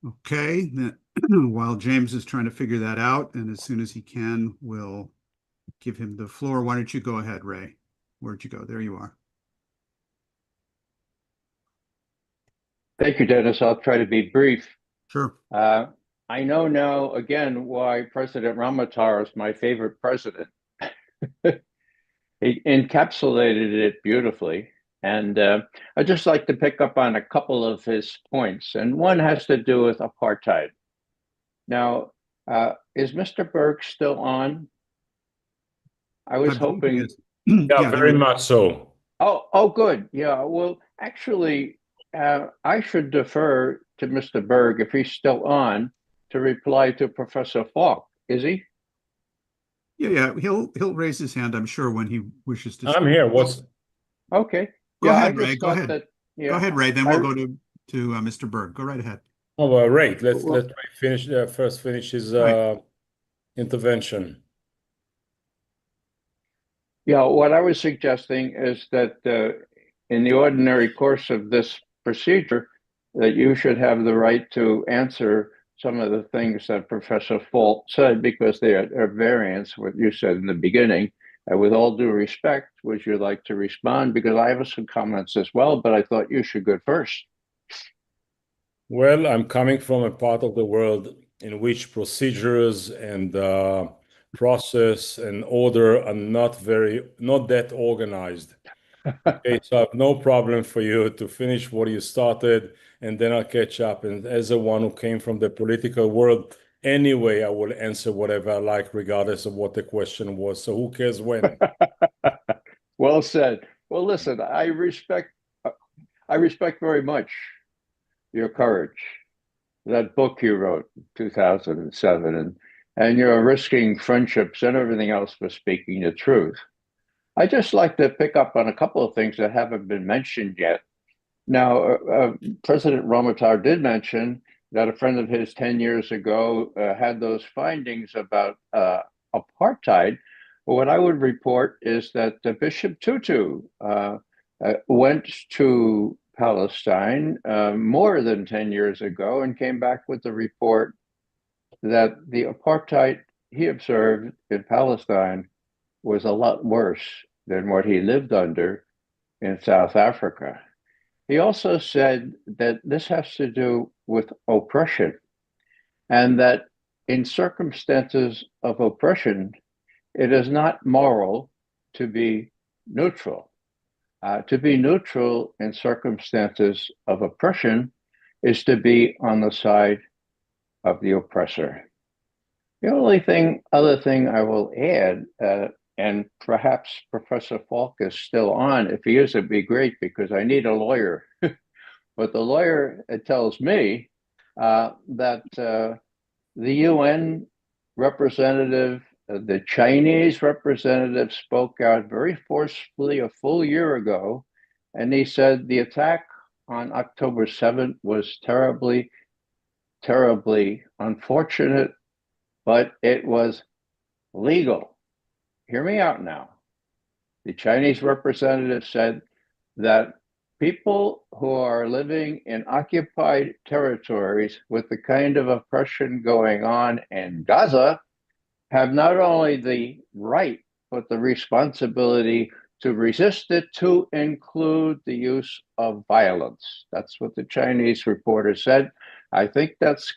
Okay, while James is trying to figure that out, and as soon as he can, we'll give him the floor. Why don't you go ahead, Ray? Where'd you go? There you are. Thank you, Dennis. I'll try to be brief. Sure. I know now, again, why President Ramatar is my favorite president. He encapsulated it beautifully. And I'd just like to pick up on a couple of his points. And one has to do with apartheid. Now, is Mr. Berg still on? I was hoping. Yeah, very much so. Oh, good. Yeah, well, actually, I should defer to Mr. Berg, if he's still on, to reply to Professor Falk. Is he? Yeah, he'll raise his hand, I'm sure, when he wishes to. I'm here. Okay. Go ahead, Ray. Go ahead. Go ahead, Ray. Then we'll go to Mr. Berg. Go right ahead. Oh, well, Ray, let's finish his intervention. Yeah, what I was suggesting is that in the ordinary course of this procedure, that you should have the right to answer some of the things that Professor Falk said, because they are variants what you said in the beginning. With all due respect, would you like to respond? Because I have some comments as well, but I thought you should go first. Well, I'm coming from a part of the world in which procedures and process and order are not that organized. Okay, so I have no problem for you to finish what you started, and then I'll catch up. And as a one who came from the political world, anyway, I will answer whatever I like, regardless of what the question was. So who cares when? Well said. Well, listen, I respect very much your courage. That book you wrote in 2007, and you're risking friendships and everything else for speaking the truth. I just like to pick up on a couple of things that haven't been mentioned yet. Now, President Ramatar did mention that a friend of his 10 years ago had those findings about apartheid. But what I would report is that Bishop Tutu went to Palestine more than 10 years ago and came back with the report that the apartheid he observed in Palestine was a lot worse than what he lived under in South Africa. He also said that this has to do with oppression, and that in circumstances of oppression, it is not moral to be neutral. To be neutral in circumstances of oppression is to be on the side of the oppressor. The only other thing I will add, and perhaps Professor Falk is still on. If he is, it'd be great because I need a lawyer. But the lawyer tells me that the UN representative, the Chinese representative, spoke out very forcefully a full year ago, and he said the attack on October 7th was terribly, terribly unfortunate, but it was legal. Hear me out now. The Chinese representative said that people who are living in occupied territories with the kind of oppression going on in Gaza have not only the right, but the responsibility to resist it, to include the use of violence. That's what the Chinese reporter said. I think that's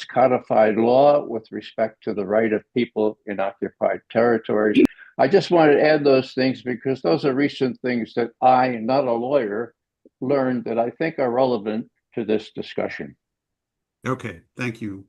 codified law with respect to the right of people in occupied territories. I just wanted to add those things because those are recent things that I, not a lawyer, learned that I think are relevant to this discussion. Okay, thank you.